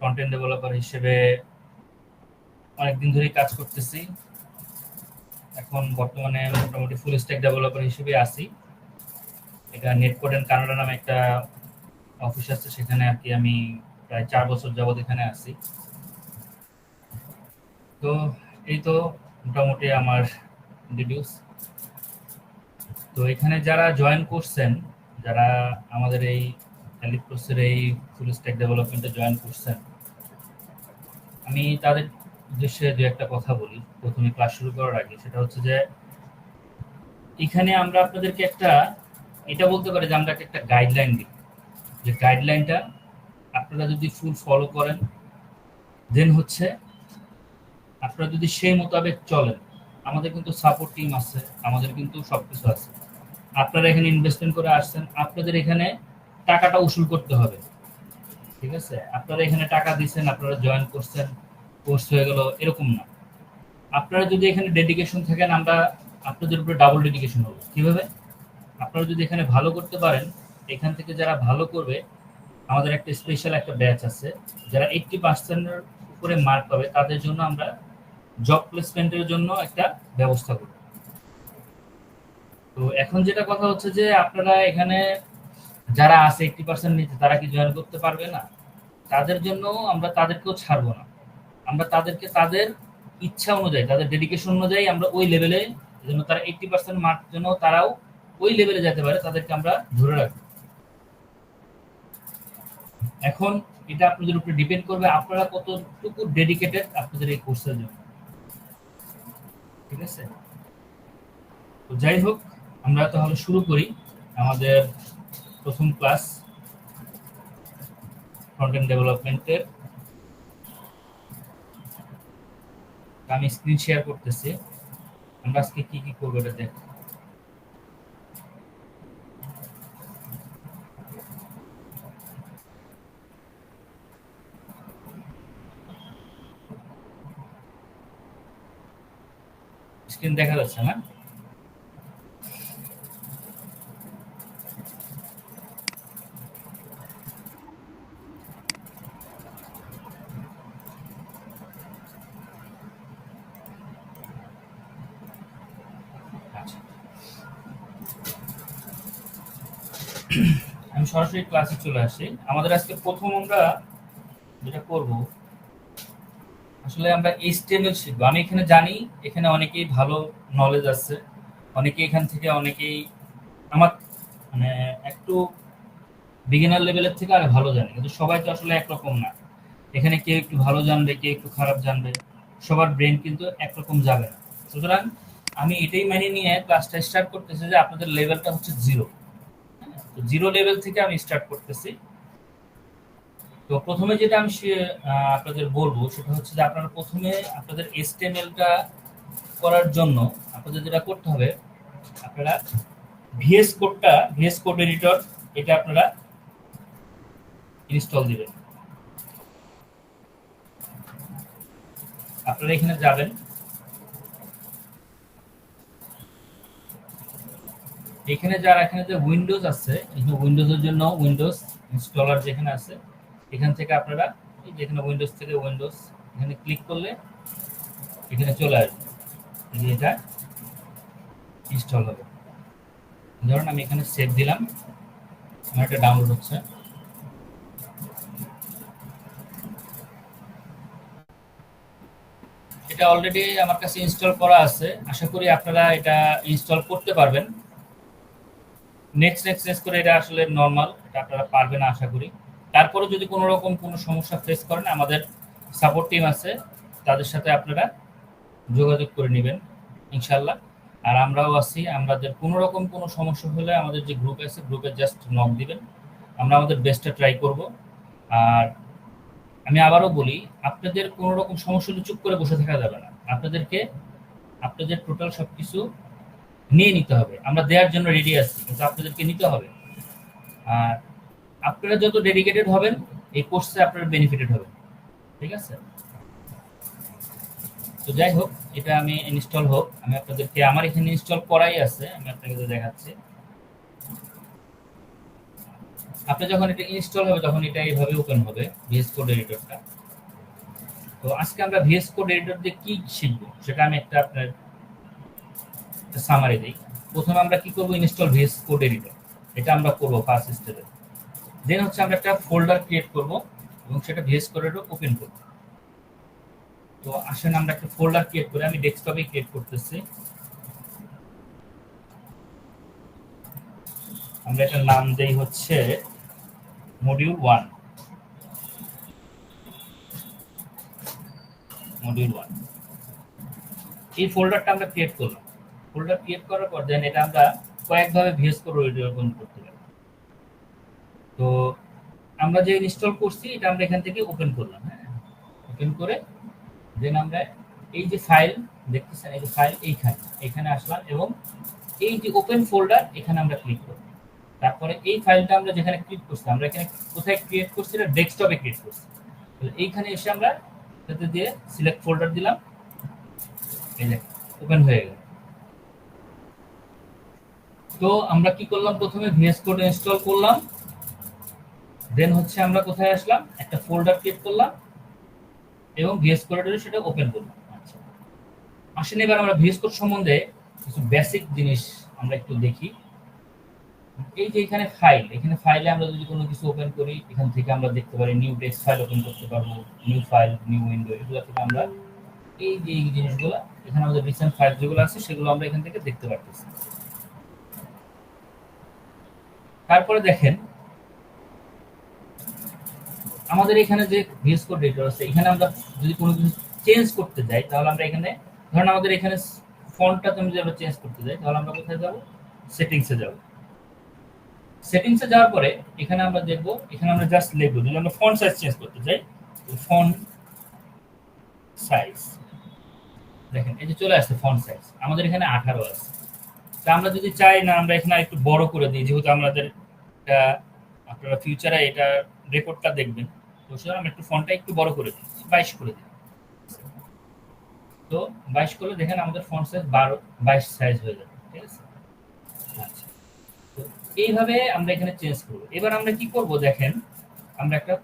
Content developer হিসেবে অনেকদিন ধরেই কাজ করতেছি। এখন বর্তমানে মোটামুটি ফুল স্ট্যাক ডেভেলপার হিসেবে আছি। এটা নেটকোড এন্ড কানাডা নামে একটা অফিস আছে, সেখানে আর কি আমি প্রায় 4 বছর যাবত এখানে আছি। তো এই তো মোটামুটি আমার ডিটেলস। তো এখানে যারা জয়েন করছেন, যারা আমাদের এই এলিট কোর্সের এই ফুল স্ট্যাক ডেভেলপমেন্টে জয়েন করছেন, আমি তাদের উদ্দেশ্যে দু একটা কথা বলি প্রথমে ক্লাস শুরু করার আগে। সেটা হচ্ছে যে এখানে আমরা আপনাদেরকে একটা এটা বলতে পারি যে আমরা একটা গাইডলাইন দিই, যে গাইডলাইনটা আপনারা যদি ফুল ফলো করেন, দেন হচ্ছে আপনারা যদি সেই মোতাবেক চলেন, আমাদের কিন্তু সাপোর্ট টিম আছে, আমাদের কিন্তু সবকিছু আছে। আপনারা এখানে ইনভেস্টমেন্ট করে আসছেন, আপনাদের এখানে টাকাটা উসুল করতে হবে, ঠিক আছে? আপনারা এখানে টাকা দিচ্ছেন, আপনারা জয়েন করছেন, কোর্স হয়ে গেল, এরকম না। আপনারা যদি এখানে ডেডিকেশন থাকেন, আমরা আপনাদের উপরে ডাবল ডেডিকেশন হবো। কিভাবে? আপনারা যদি এখানে ভালো করতে পারেন, এখান থেকে যারা ভালো করবে, আমাদের একটা স্পেশাল একটা ব্যাচ আছে, যারা 80%-এর উপরে মার্ক পাবে তাদের জন্য আমরা জব প্লেসমেন্টের জন্য একটা ব্যবস্থা করব। তো এখন যেটা কথা হচ্ছে যে আপনারা এখানে যারা আছে 80% নিচে, তারা কি জয়েন করতে পারবে না? তাদের জন্য আমরা তাদেরকেও ছাড়বো না। আমরা তাদেরকে তাদের ইচ্ছা অনুযায়ী, তাদের ডেডিকেশন অনুযায়ী আমরা ওই লেভেলে, যেন তারা 80% মার্ক যেন তারাও ওই লেভেলে যেতে পারে, তাদেরকে আমরা ধরে রাখবো। এখন এটা আপনাদের উপরে ডিপেন্ড করবে আপনারা কতটুকু ডেডিকেটেড আপনাদের এই কোর্সের জন্য, ঠিক আছে? তো যাই হোক, আমরা তাহলে শুরু করি আমাদের প্রথম ক্লাস ফ্রন্ট-এন্ড ডেভেলপমেন্টের। আমি স্ক্রিন শেয়ার করতেছি। আমরা আজকে কি কি করবো এটা দেখ। স্ক্রিন দেখা যাচ্ছে না? আচ্ছা, আমি সরাসরি ক্লাসে চলে আসি। আমাদের আজকে প্রথম আমরা যেটা করব, আসলে আমরা এইচটিএমএল শিখবো। আমি এখানে জানি এখানে অনেকেই ভালো নলেজ আছে, অনেকেই এখান থেকে অনেকেই আমার মানে একটু বিগিনার লেভেলের থেকে আরো ভালো জানে, কিন্তু সবাই তো আসলে একরকম না। এখানে কেউ একটু ভালো জানবে, কেউ একটু খারাপ জানবে, সবার ব্রেন কিন্তু একরকম যাবে না। সুতরাং আমি এটাই মেনে নিয়ে ক্লাসটা স্টার্ট করতেছি যে আপনাদের লেভেলটা হচ্ছে জিরো। তো জিরো লেভেল থেকে আমি স্টার্ট করতেছি। তো প্রথমে যেটা আমি আপনাদের বলবো সেটা হচ্ছে যে আপনারা প্রথমে আপনাদের এসটিএমএলটা করার জন্য আপনাদের যেটা করতে হবে, আপনারা ভিএস কোড এডিটর, এটা আপনারা ইনস্টল দিবেন। আপনারা এখানে যাবেন, এখানে যে উইন্ডোজ আছে, এখানে উইন্ডোজের জন্য উইন্ডোজ ইনস্টলার যেখানে আছে, এখান থেকে আপনারা এই যেখানে উইন্ডোজ থেকে উইন্ডোজ এখানে ক্লিক করলে এখানে চলে আসবে, এটা ইনস্টল হবে। ধরুন আমি এখানে সেভ দিলাম, আমার এটা ডাউনলোড হচ্ছে। এটা অলরেডি আমার কাছে ইনস্টল করা আছে, আশা করি আপনারা এটা ইনস্টল করতে পারবেন। নেক্সট নেক্সট নেক্সট করে এটা আসলে নর্মাল, এটা আপনারা পারবেন আশা করি। তারপরে যদি কোনো রকম কোনো সমস্যা ফেস করেন, আমাদের সাপোর্ট টিম আছে, তাদের সাথে আপনারা যোগাযোগ করে নেবেন ইনশাল্লাহ। আর আমরাও আছি, আমাদের কোনো রকম কোনো সমস্যা হলে আমাদের যে গ্রুপ আছে, গ্রুপে জাস্ট নক দিবেন, আমরা আমাদের বেস্টটা ট্রাই করব। আর আমি আবারও বলি, আপনাদের কোনো রকম সমস্যা হলে চুপ করে বসে থাকা যাবে না, আপনাদেরকে আপনাদের টোটাল সবকিছু নিয়ে নিতে হবে। আমরা দেওয়ার জন্য রেডি আছি, কিন্তু আপনাদেরকে নিতে হবে। আর আপনারা যত ডেডিকেটেড হবেন, এই কোর্সে আপনারা বেনিফিটেড হবেন, ঠিক আছে? তো যাই হোক, এটা আমি ইনস্টল হোক, আমি আপনাদেরকে আমার এখানে ইনস্টল করাই আছে, আমি আপনাকে দেখাচ্ছি। আপনি যখন এটা ইনস্টল হবে তখন এটা এইভাবে ওপেন হবে ভিএস কোড এডিটরটা। তো আজকে আমরা ভিএস কোড এডিটর দিয়ে কি শিখবো সেটা আমি একটা আপনার সামারি দিই। প্রথমে আমরা কি করব, ইনস্টল ভিএস কোড এডিটর, এটা আমরা করব ফার্স্ট স্টেপে। দেন হচ্ছে আমরা একটা ফোল্ডার ক্রিয়েট করব এবং সেটা ভিএস কোড এডিটর ওপেন করব। তো আসেন আমরা একটা ফোল্ডার ক্রিয়েট করে, আমি ডেস্কটপে ক্রিয়েট করতেছি। আমরা এটার নাম দেই হচ্ছে মডিউল 1, মডিউল 1। এই ফোল্ডারটা আমরা ক্রিয়েট করলাম। ফোল্ডার ক্রিয়েট করার পর দেন এটা আমরা কয়েকভাবে ভিএস কোড এডিটর ওপেন করতে পারি। তো আমরা যে ইনস্টল করছি এটা আমরা এখান থেকে ওপেন করলাম। হ্যাঁ, ওপেন করে দেন আমরা এই যে ফাইল দেখতেছেন, এই যে ফাইল এইখানে আসলাম এবং এই যে ওপেন ফোল্ডার এখানে আমরা ক্লিক করব। তারপরে এই ফাইলটা আমরা যেখানে ক্লিক করছি, আমরা এখানে কোথায় ক্রিয়েট করছি, এটা ডেস্কটপে ক্রিয়েট করছি। তাহলে এইখানে এসে আমরা এটাতে দিয়ে সিলেক্ট ফোল্ডার দিলাম, এই যে ওপেন হয়ে গেল। তো আমরা কি করলাম, প্রথমে ভিএস কোড ইনস্টল করলাম, দেন হচ্ছে আমরা কোথায় আসলাম, একটা ফোল্ডার ক্রিয়েট করলাম এবং ভিএস কোড সেটা ওপেন করলাম। আচ্ছা, আসেন এবার আমরা ভিএস কোড সম্বন্ধে কিছু বেসিক জিনিস আমরা একটু দেখি। এই যে এখানে ফাইলে আমরা যদি কোনো কিছু ওপেন করি, এখান থেকে আমরা দেখতে পারি নিউ টেক্সট ফাইল ওপেন করতে পারবো, নিউ ফাইল, নিউ উইন্ডো, এগুলো থেকে আমরা এই যে এই জিনিসগুলো এখানে আমাদের রিসেন্ট ফাইল যেগুলো আছে সেগুলো আমরা এখান থেকে দেখতে পারতেছি। তারপরে দেখেন আমাদের এখানে যে ভিএস কোড এডিটর আছে, এখানে আমরা যদি কোনো কিছু চেঞ্জ করতে যাই তাহলে আমরা এখানে ধরেন আমাদের এখানে ফন্টটা যদি আমরা চেঞ্জ করতে যাই তাহলে আমরা কোথায় যাব, সেটিংসে যাব। সেটিংসে যাওয়ার পরে এখানে আমরা দেখব, এখানে আমরা জাস্ট লিখব, যদি আমরা ফন্ট সাইজ চেঞ্জ করতে চাই, ফন্ট সাইজ দেখেন এই যে চলে আসছে ফন্ট সাইজ, আমাদের এখানে 18 আছে। তা আমরা যদি চাই না আমরা এখানে একটু বড় করে দিই, যেহেতু আমাদের আপনারা ফিউচারে এটা রেকর্ডটা দেখবেন, তো সুতরাং আমরা একটু ফন্টটা একটু বড় করে দিই, 22 করে দিই। তো 22 করলে দেখেন আমাদের ফন্ট সাইজ 22 সাইজ হয়ে যাবে। ঠিক আছে, আচ্ছা। তো এইভাবে আমরা এখানে চেঞ্জ করব। এবার আমরা কি করব দেখেন, আমরা একটা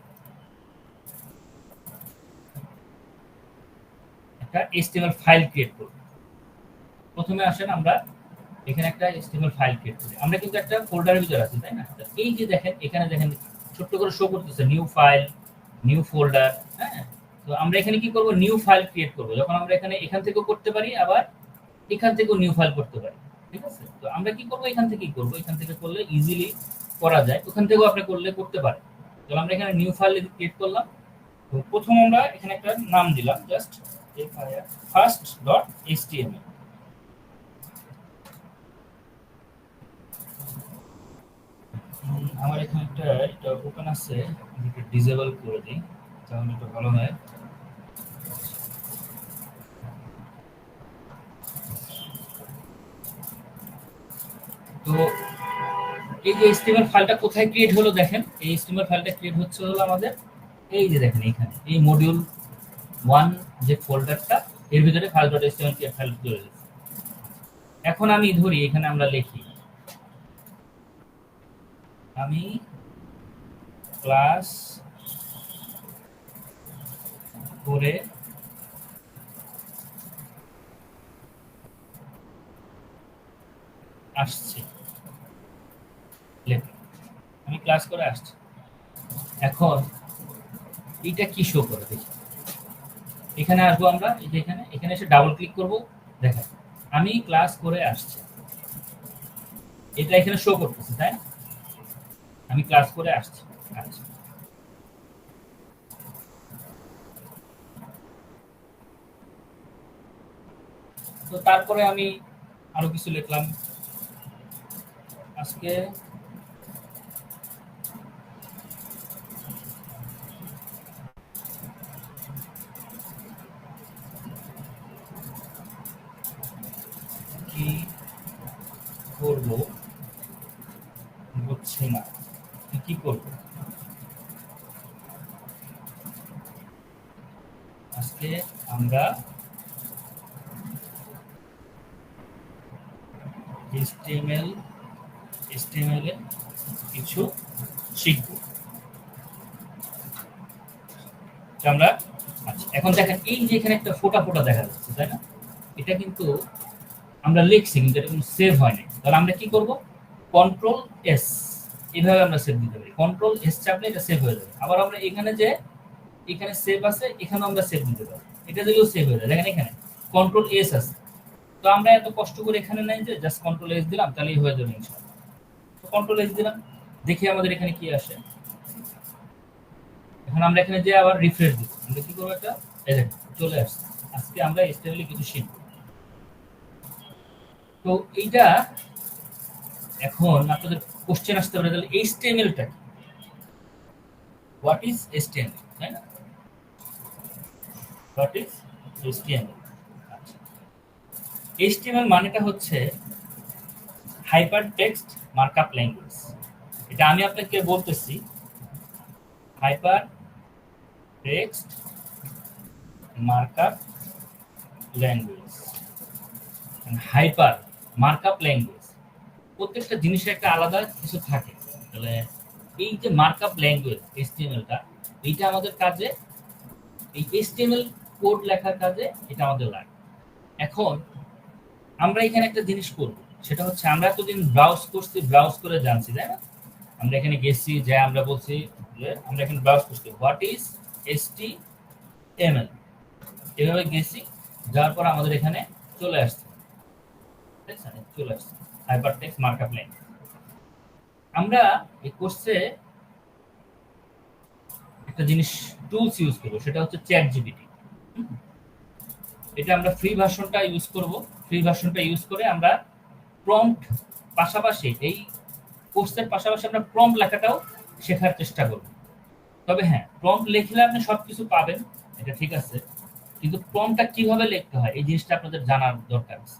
HTML ফাইল ক্রিয়েট করব। প্রথমে আসেন আমরা এখানে একটা HTML ফাইল ক্রিয়েট করি। আমরা কিন্তু একটা ফোল্ডারের ভিতরে আছি, তাই না? এই যে দেখেন এখানে দেখেন ছোট্ট করে শো করতেছে নিউ ফাইল, নিউ ফোল্ডার। হ্যাঁ, তো আমরা এখানে কি করব, নিউ ফাইল ক্রিয়েট করব। যখন আমরা এখান থেকেও করতে পারি, আবার এখান থেকেও নিউ ফাইল করতে পারি। ঠিক আছে, তো আমরা কি করব, এখান থেকেই করব। এখান থেকে করলে ইজিলি করা যায়, ওখান থেকেও আপনি করতে পারেন। তো আমরা এখানে নিউ ফাইল ক্রিয়েট করলাম। তো প্রথম আমরা এখানে একটা নাম দিলাম, জাস্ট first.html। আমার এখানে এটা ওপেন আছে, আমি একটু ডিসেবল করে দিই তাহলে এটা ভালো হয়। তো এই যে HTML ফাইলটা কোথায় ক্রিয়েট হলো দেখেন, এই HTML ফাইলটা ক্রিয়েট হলো আমাদের এই যে দেখেন এখানে এই মডিউল 1 যে ফোল্ডারটা, এর ভিতরে ফাইল.html ফাইল চলে গেছে। এখন আমি ধরি এখানে আমরা লিখি আমি ক্লাস করে আসছি, আমি ক্লাস করে আসছি। এখন এটা কি শো করে দেখি, এখানে আসবো আমরা, এই যে এখানে এসে ডাবল ক্লিক করব, দেখেন আমি ক্লাস করে আসছি, এটা এখানে শো করতেছে, তাই না? আমি ক্লাস করে আসছি। আচ্ছা, তো তারপরে আমি আরো কিছু লিখলাম, আজকে কি করব বুঝছি না, কি করব, আজকে আমরা HTML এ কিছু শিখব। আমরা আচ্ছা এখন দেখেন এই যে এখানে একটা ফোটা ফোটা দেখা যাচ্ছে, তাই না? এটা কিন্তু আমরা লিখছি কিন্তু এটা কিন্তু সেভ হয়নি। তাহলে আমরা কি করব? কন্ট্রোল এস, এইভাবে আমরা সেভ দিতে পারি। কন্ট্রোল এস চাপলে এটা সেভ হয়ে যাবে। আবার আমরা এখানে যে এখানে সেভ আছে এখানে আমরা সেভ দিতে পারি, এটা দিলেও সেভ হয়ে যায়। দেখেন এখানে কন্ট্রোল এস আছে। তো আমরা এত কষ্ট করে এখানে নাই যে জাস্ট কন্ট্রোল এস দিলাম তাহলেই হয়ে যাবে ইনশাআল্লাহ। তো কন্ট্রোল এস দিলাম, দেখি আমাদের এখানে কি আসে। এখন আমরা এখানে যে আবার রিফ্রেশ দিব, আমরা কি করবো? এটা এই দেখেন চলে আসছে। আজকে আমরা স্টেবলি কিছু শিখব। তো এইটা এখন আপনাদের কোশ্চেন আসতে পারে তাহলে এইচটিএমএলটা কি? হোয়াট ইজ এইচটিএমএল, তাই না? What is HTML? আচ্ছা, এইচটিএমএল মানেটা হচ্ছে হাইপার টেক্সট মার্কআপ ল্যাঙ্গুয়েজ। এটা আমি আপনাকে বলতেছি, hyper text markup language. Hyper markup language, প্রত্যেকটা জিনিসের একটা আলাদা কিছু থাকে। তাহলে এই যে মার্কআপ ল্যাঙ্গুয়েজ এইচটিএমএলটা, এইটা আমাদের কাজে, এই এইচটিএমএল কোড লেখার কাজে এটা আমাদের লাগে। এখন আমরা এখানে একটা জিনিস করব, সেটা হচ্ছে আমরা এতদিন ব্রাউজ করছি, ব্রাউজ করে জানছি, তাই না? আমরা এখানে গেছি যে আমরা বলছি যে আমরা এখানে ব্রাউজ করছি হোয়াট ইজ এইচটিএমএল, এভাবে গেছি, যাওয়ার পর আমাদের এখানে চলে আসছে, চলে আসছে হাইপার টেক্সট মার্কআপ ল্যাঙ্গুয়েজ। আমরা এই কোর্সে একটা জিনিস টুলস ইউজ করব, সেটা হচ্ছে চ্যাট জিপিটি। এটা আমরা ফ্রি ভার্সনটা ইউজ করব। ফ্রি ভার্সনটা ইউজ করে আমরা প্রম্পট পাশাপাশি এই কোর্সের পাশাপাশি আমরা প্রম্পট লেখাটাও শেখার চেষ্টা করব। তবে হ্যাঁ, প্রম্পট লিখলে আপনি সবকিছু পাবেন, এটা ঠিক আছে, কিন্তু প্রম্পটটা কিভাবে লিখতে হয় এই জিনিসটা আপনাদের জানার দরকার আছে।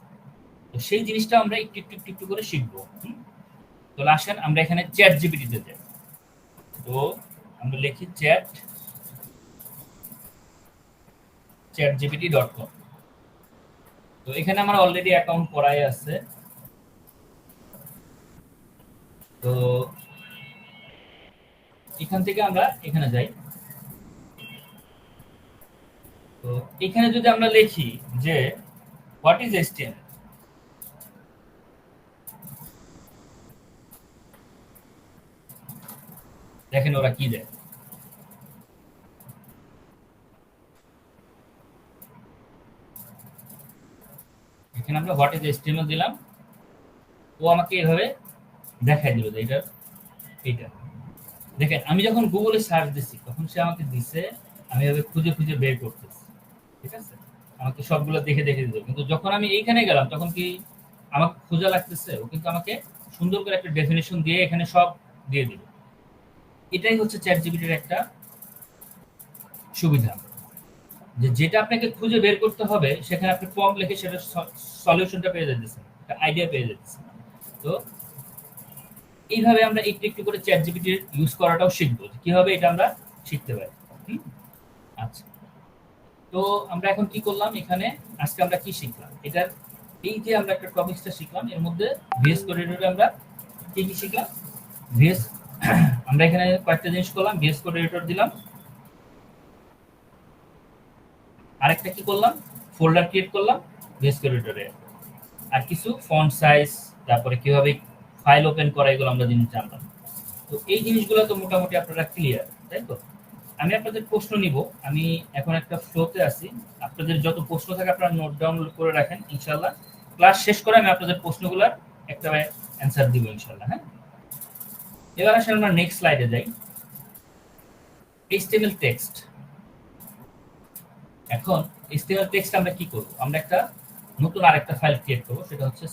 তো সেই জিনিসটা আমরা একটু একটু একটু একটু করে শিখবো। তো আসেন আমরা এখানে চ্যাট জিপিটিতে যাই। তো আমরা লিখি chatgpt.com। তো এখানে আমার অলরেডি অ্যাকাউন্ট করাই আছে। তো এখান থেকে আমরা এখানে যাই। তো এখানে যদি আমরা লিখি যে হোয়াট ইজ এইচটিএমএল, দেখেন ওরা কি দেয়। এখানে আমরা হোয়াট ইজ এইচটিএমএল দিলাম, ও আমাকে এভাবে দেখাই দিল যে এইটা। দেখেন আমি যখন গুগলে সার্চ দিছি তখন সে আমাকে দিছে, আমি এভাবে খুঁজে খুঁজে বের করতেছি, ঠিক আছে? আমাকে সবগুলো দেখে দেখে দিল। কিন্তু যখন আমি এইখানে গেলাম তখন কি আমাকে খোঁজা লাগতেছে, ও কিন্তু আমাকে সুন্দর করে একটা ডেফিনেশন দিয়ে এখানে সব দিয়ে দিল। এটাই হচ্ছে চ্যাট জিপিটির একটা সুবিধা, যে যেটা আপনাকে খুঁজে বের করতে হবে সেখানে আপনি প্রম্পট লিখে সেটা সলিউশনটা পেয়ে যাচ্ছেন, একটা আইডিয়া পেয়ে যাচ্ছেন। তো এইভাবে আমরা একটু একটু করে চ্যাট জিপিটির ইউজ করাটাও শিখবো, কিভাবে এটা আমরা শিখতে পারি। আচ্ছা, তো আমরা এখন কি করলাম, এখানে আজকে আমরা কি শিখলাম, এটার এই যে আমরা একটা টপিকসটা শিখলাম, এর মধ্যে ভিএস কোডেটরে আমরা কি কি শিখলাম। ভিএস আমরা এখানে কয়েকটা জিনিস করলাম, ভিএস কোড এডিটর দিলাম, আরেকটা কি করলাম, ফোল্ডার ক্রিয়েট করলাম ভিএস কোড এডিটরে, আর কিছু ফন্ট সাইজ, তারপরে কিভাবে ফাইল ওপেন করা, এগুলো আমরা জিনিস জানলাম। তো এই জিনিসগুলো তো মোটামুটি আপনারা ক্লিয়ার, তাই তো? আমি আপনাদের প্রশ্ন নিব, আমি এখন একটা ফ্লোতে আছি। আপনাদের যত প্রশ্ন থাকে আপনারা নোট ডাউন করে রাখেন, ইনশাল্লাহ ক্লাস শেষ করে আমি আপনাদের প্রশ্নগুলোর একটা অ্যান্সার দিব ইনশাল্লাহ। হ্যাঁ, এবার আসলে আমরা নেক্সট স্লাইডে যাই। HTML text. এখন এইচটিএমএল টেক্সট আমরা কি করব, আমরা একটা নতুন আরেকটা ফাইল ক্রিয়েট করব, সেটা হচ্ছে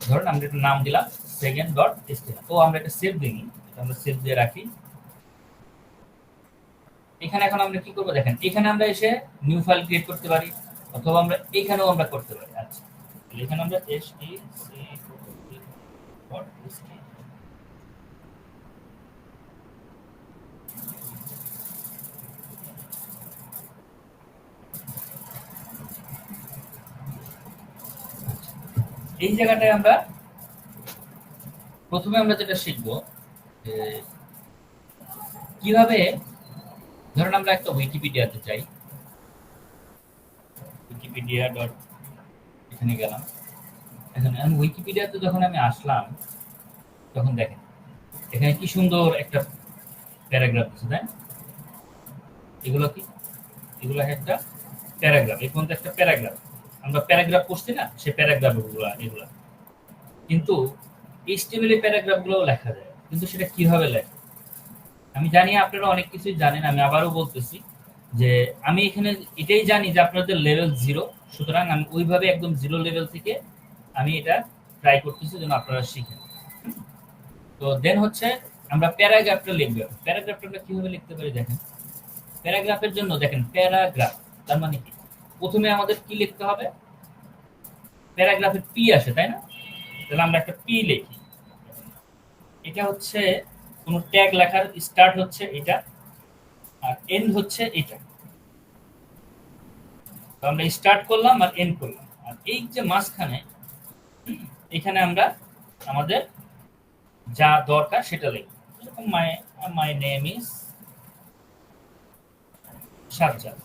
ধরুন আমরা একটা নাম দিলাম second.html। তো আমরা একটা সেভ দিই, আমরা সেভ দিয়ে রাখি। এখানে এখন আমরা কি করব, দেখেন এখানে আমরা এসে নিউ ফাইল ক্রিয়েট করতে পারি, অথবা আমরা এখানেও আমরা করতে পারি। আচ্ছা, এখানে আমরা এই জায়গাটায় আমরা প্রথমে আমরা যেটা শিখবো যে কিভাবে, ধরুন আমরা একটা উইকিপিডিয়াতে চাই, উইকিপিডিয়া ডট, এখানে গেলাম। এখন আমি উইকিপিডিয়াতে যখন আমি আসলাম, তখন দেখেন এখানে কি সুন্দর একটা প্যারাগ্রাফ আছে, তাই না? এগুলো কি, এগুলো একটা প্যারাগ্রাফ, এই পর্যন্ত একটা প্যারাগ্রাফ। আমরা প্যারাগ্রাফ পড়ছি না, সে প্যারাগ্রাফ এগুলা। কিন্তু এইচটিএমএল প্যারাগ্রাফ গুলো লেখা যায়, কিন্তু সেটা কিভাবে লেখা? আমি জানি আপনারা অনেক কিছুই জানেন, আমি আবারও বলতেছি যে আমি এখানে এটাই জানি যে আপনাদের লেভেল 0, সুতরাং আমি ওইভাবে একদম 0 লেভেল থেকে আমি এটা ট্রাই করতেছি যেন আপনারা শিখেন। তো দেন হচ্ছে আমরা প্যারাগ্রাফটা লিখব। প্যারাগ্রাফটা আমরা কিভাবে লিখতে পারি দেখেন। প্যারাগ্রাফের জন্য দেখেন প্যারাগ্রাফ তার মানে কি, প্রথমে আমাদের কি লিখতে হবে, প্যারাগ্রাফের পি আসে, তাই না? তাহলে আমরা একটা পি লিখি। এটা হচ্ছে কোন ট্যাগ লেখার স্টার্ট হচ্ছে এটা, আর এন্ড হচ্ছে এটা। তো আমরা স্টার্ট করলাম আর এন্ড করলাম, আর এই যে মাঝখানে এখানে আমরা আমাদের যা দরকার সেটা লিখব। যেরকম মাই মাই নেম ইজ সাজ্জাদ।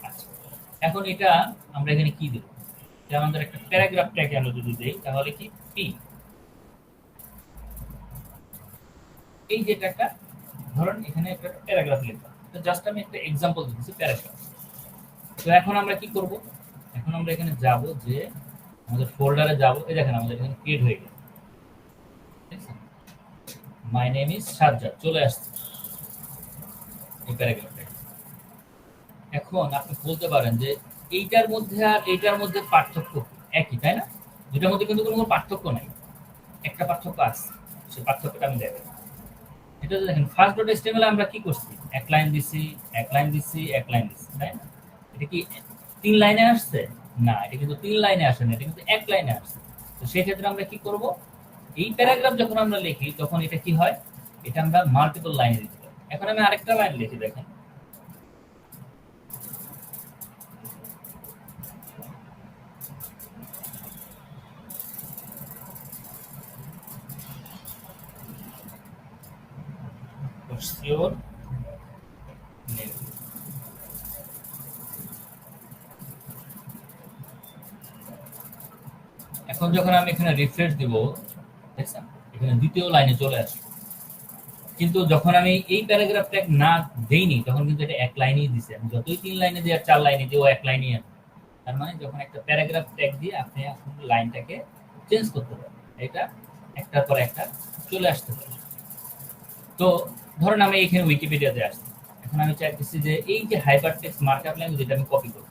আচ্ছা, এখন এটা আমরা এখানে কি দেব, যে আমাদের একটা প্যারাগ্রাফ ট্যাগ আমরা যদি দেই তাহলে কি পি, এই যেটা একটা, ধরুন এখানে একটা প্যারাগ্রাফ লিখলাম, তো জাস্ট আমি একটা এক্সাম্পল দিচ্ছি প্যারাগ্রাফ। তো এখন আমরা কি করব, এখন আমরা এখানে যাব, যে আমাদের ফোল্ডারে যাব, এই দেখেন আমাদের এখানে ক্রিয়েট হয়ে গেল, মাই নেম ইজ সাজ্জাদ চলে আসছে এই প্যারাগ্রাফটা। এখন আপনি বলতে পারেন যে এইটার মধ্যে আর এইটার মধ্যে পার্থক্য একই, তাই না? দুটার মধ্যে কিন্তু কোনো পার্থক্য নাই, একটা পার্থক্য আছে, সেই পার্থক্যটা আমি দেখাবো। এটা দেখেন ফার্স্ট ডট এচটিএমএল আমরা কি করছি, এক লাইন দিছি, এক লাইন দিছি, এক লাইন দিছি, তাই না? এটা কি 3 লাইনে আসছে? না, এটা কিন্তু 3 লাইনে আসে না, এটা কিন্তু এক লাইনে আসছে। তো সেই ক্ষেত্রে আমরা কি করব, এই প্যারাগ্রাফ যখন আমরা লিখি তখন এটা কি হয়, এটা আমরা মাল্টিপল লাইনে দিতে পারি। এখন আমি আরেকটা লাইন লিখি, দেখেন your name। এখন যখন আমি এখানে রিফ্রেশ দিব, দেখছেন এখানে দ্বিতীয় লাইনে চলে আসে। কিন্তু যখন আমি এই প্যারাগ্রাফ ট্যাগ না দেইনি তখন কিন্তু এটা এক লাইনেই দিছে, আমি যতই 3 লাইনে দিই আর 4 লাইনে দিই ও এক লাইনই আসে। তার মানে যখন একটা প্যারাগ্রাফ ট্যাগ দিয়ে আপনি এখন লাইনটাকে চেঞ্জ করতে পারেন, এটা একটার পর একটা চলে আসতে পারে। তো ধরুন আমি এখানে উইকিপিডিয়াতে আসছি, এখন আমি চাইতেছি যে এই যে হাইপার টেক্সট মার্কআপ ল্যাঙ্গুয়েজ এটা আমি কপি করব,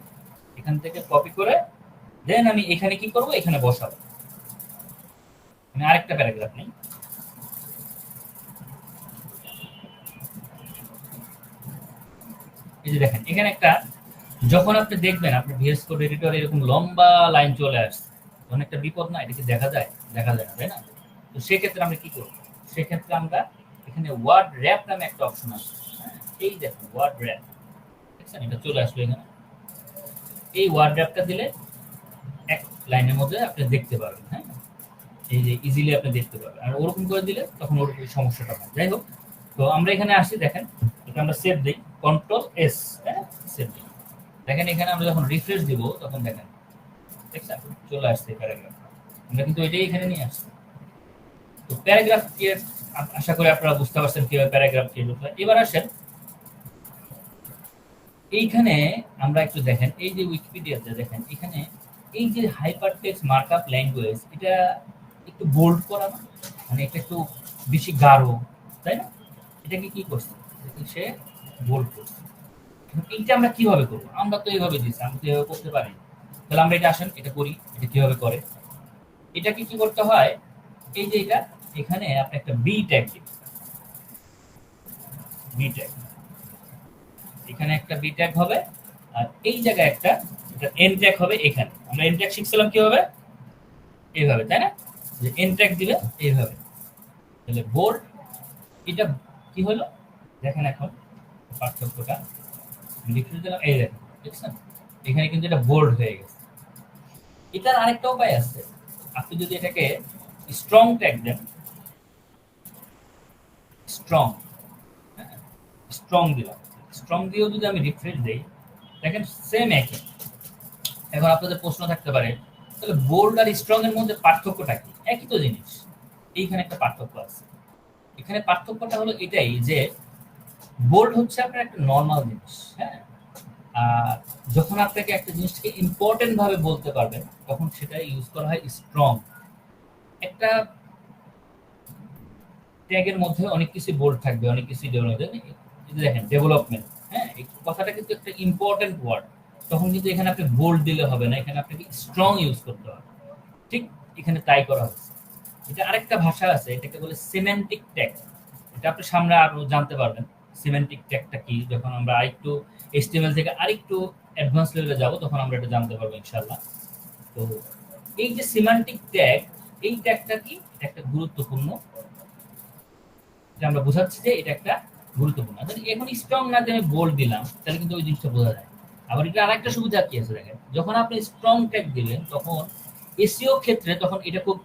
এখান থেকে কপি করে দেন আমি এখানে কি করব, এখানে বসাবো। আমি আরেকটা প্যারাগ্রাফ নেই, এই যে দেখেন এখানে একটা, যখন আপনি দেখবেন আপনার ভিএস কোড এডিটর এরকম লম্বা লাইন চলে আসছে, তখন একটা বিপদ না, এটা কি দেখা যায়? দেখা যায় না, তাই না? তো সেক্ষেত্রে আমরা কি করব, সেক্ষেত্রে আমরা এখানে ওয়ার্ড র্যাপ নামে একটা অপশন আছে, হ্যাঁ, এই দেখুন ওয়ার্ড র্যাপ, দেখছেন এটা চলে আসলো এখানে। এই ওয়ার্ড র্যাপটা দিলে এক লাইনের মধ্যে আপনি দেখতে পারবেন, হ্যাঁ, এই যে ইজিলি আপনি দেখতে পারবেন। আর ওরকম করে দিলে তখন ওরকম সমস্যাটা হয়। যাই হোক, তো আমরা এখানে আসি, দেখেন এটা আমরা সেভ দিই, কন্ট্রোল এস, হ্যাঁ, সেভ দিই। দেখেন এখানে আমরা যখন রিফ্রেশ দিব তখন দেখেন, দেখছেন চলে আসছে প্যারাগ্রাফ, আমরা কিন্তু এটাই এখানে নিয়ে আসছি। তো প্যারাগ্রাফ কি, আশা করি আপনারা বুঝতে পারছেন কিভাবে প্যারাগ্রাফ কি ঢুকলো। এবার আসেন এইখানে আমরা একটু দেখেন, এই যে উইকিপিডিয়াতে দেখেন এখানে এই যে হাইপার টেক্সট মার্কআপ ল্যাঙ্গুয়েজ, এটা একটু বোল্ড করা না, মানে এটা একটু বেশি গাঢ়, তাই না? এটাকে কি করছে, এটাকে সে বোল্ড করছে। এইটা আমরা কিভাবে করবো, আমরা তো এইভাবে দিচ্ছি, আমরা তো এইভাবে করতে পারি। তাহলে আমরা এটা আসেন এটা করি, এটা কিভাবে করে, এটাকে কি করতে হয়, এই যে এটা এখানে আপনি একটা বি ট্যাগ দিবেন, বি ট্যাগ, এখানে একটা বি ট্যাগ হবে, আর এই জায়গায় একটা এন ট্যাগ হবে। এখানে আমরা এন ট্যাগ শিখছিলাম কিভাবে, এইভাবে, তাই না? যে এন ট্যাগ দিলে এইভাবে, তাহলে বোল্ড, এটা কি হলো দেখেন এখন পার্থক্যটা লিখে দিলাম, এই দেখেন দেখছেন এখানে কিন্তু এটা বোল্ড হয়ে গেছে। এটার আরেকটা উপায় আছে, আপনি যদি এটাকে স্ট্রং ট্যাগ দেন, স্ট্রং, স্ট্রং দিলাম, স্ট্রং দিয়েও যদি আমি রিফ্রেশ দেই দেখেন সেম একই। এখন আপনাদের প্রশ্ন থাকতে পারে তাহলে বোল্ড আর স্ট্রং এর মধ্যে পার্থক্যটা কি? একই তো জিনিস, এইখানে একটা পার্থক্য আছে। এখানে পার্থক্যটা হলো এটাই যে বোল্ড হচ্ছে আপনার একটা নর্মাল জিনিস, হ্যাঁ, আর যখন আপনাকে একটা জিনিসকে ইম্পর্টেন্ট ভাবে বলতে পারবেন তখন সেটা ইউজ করা হয় স্ট্রং। একটা ট্যাগের মধ্যে অনেক কিছু বোল্ড থাকবে, অনেক কিছু দেখেন ডেভেলপমেন্ট, হ্যাঁ, এই কথাটা কিন্তু একটা ইম্পর্টেন্ট ওয়ার্ড, তখন কিন্তু এখানে আপনি বোল্ড দিলে হবে না, এখানে আপনাকে স্ট্রং ইউজ করতে হবে। ঠিক এখানে তাই করা হচ্ছে। এটা আরেকটা ভাষা আছে, এটাকে বলে সিমেন্টিক ট্যাগ। এটা আপনি সামনে আরো জানতে পারবেন সিমেন্টিক ট্যাগটা কি, যখন আমরা আরেকটু এইচটিএমএল থেকে আরেকটু অ্যাডভান্স লেভেলে যাব তখন আমরা এটা জানতে পারবো ইনশাআল্লাহ। তো এই যে সিমেন্টিক ট্যাগ, এই ট্যাগটা কি? এটা একটা গুরুত্বপূর্ণ, যে আমরা বোঝাচ্ছি যে এটা একটা গুরুত্বপূর্ণ। এখন স্ট্রং না দিয়ে আমি বোল্ড দিলাম তাহলে কিন্তু ওই জিনিসটা বোঝা যায়। আবার এটা আরেকটা সুবিধা কি আছে দেখেন, যখন আপনি স্ট্রং ট্যাগ দিবেন তখন এসইও ক্ষেত্রে তখন এটা খুব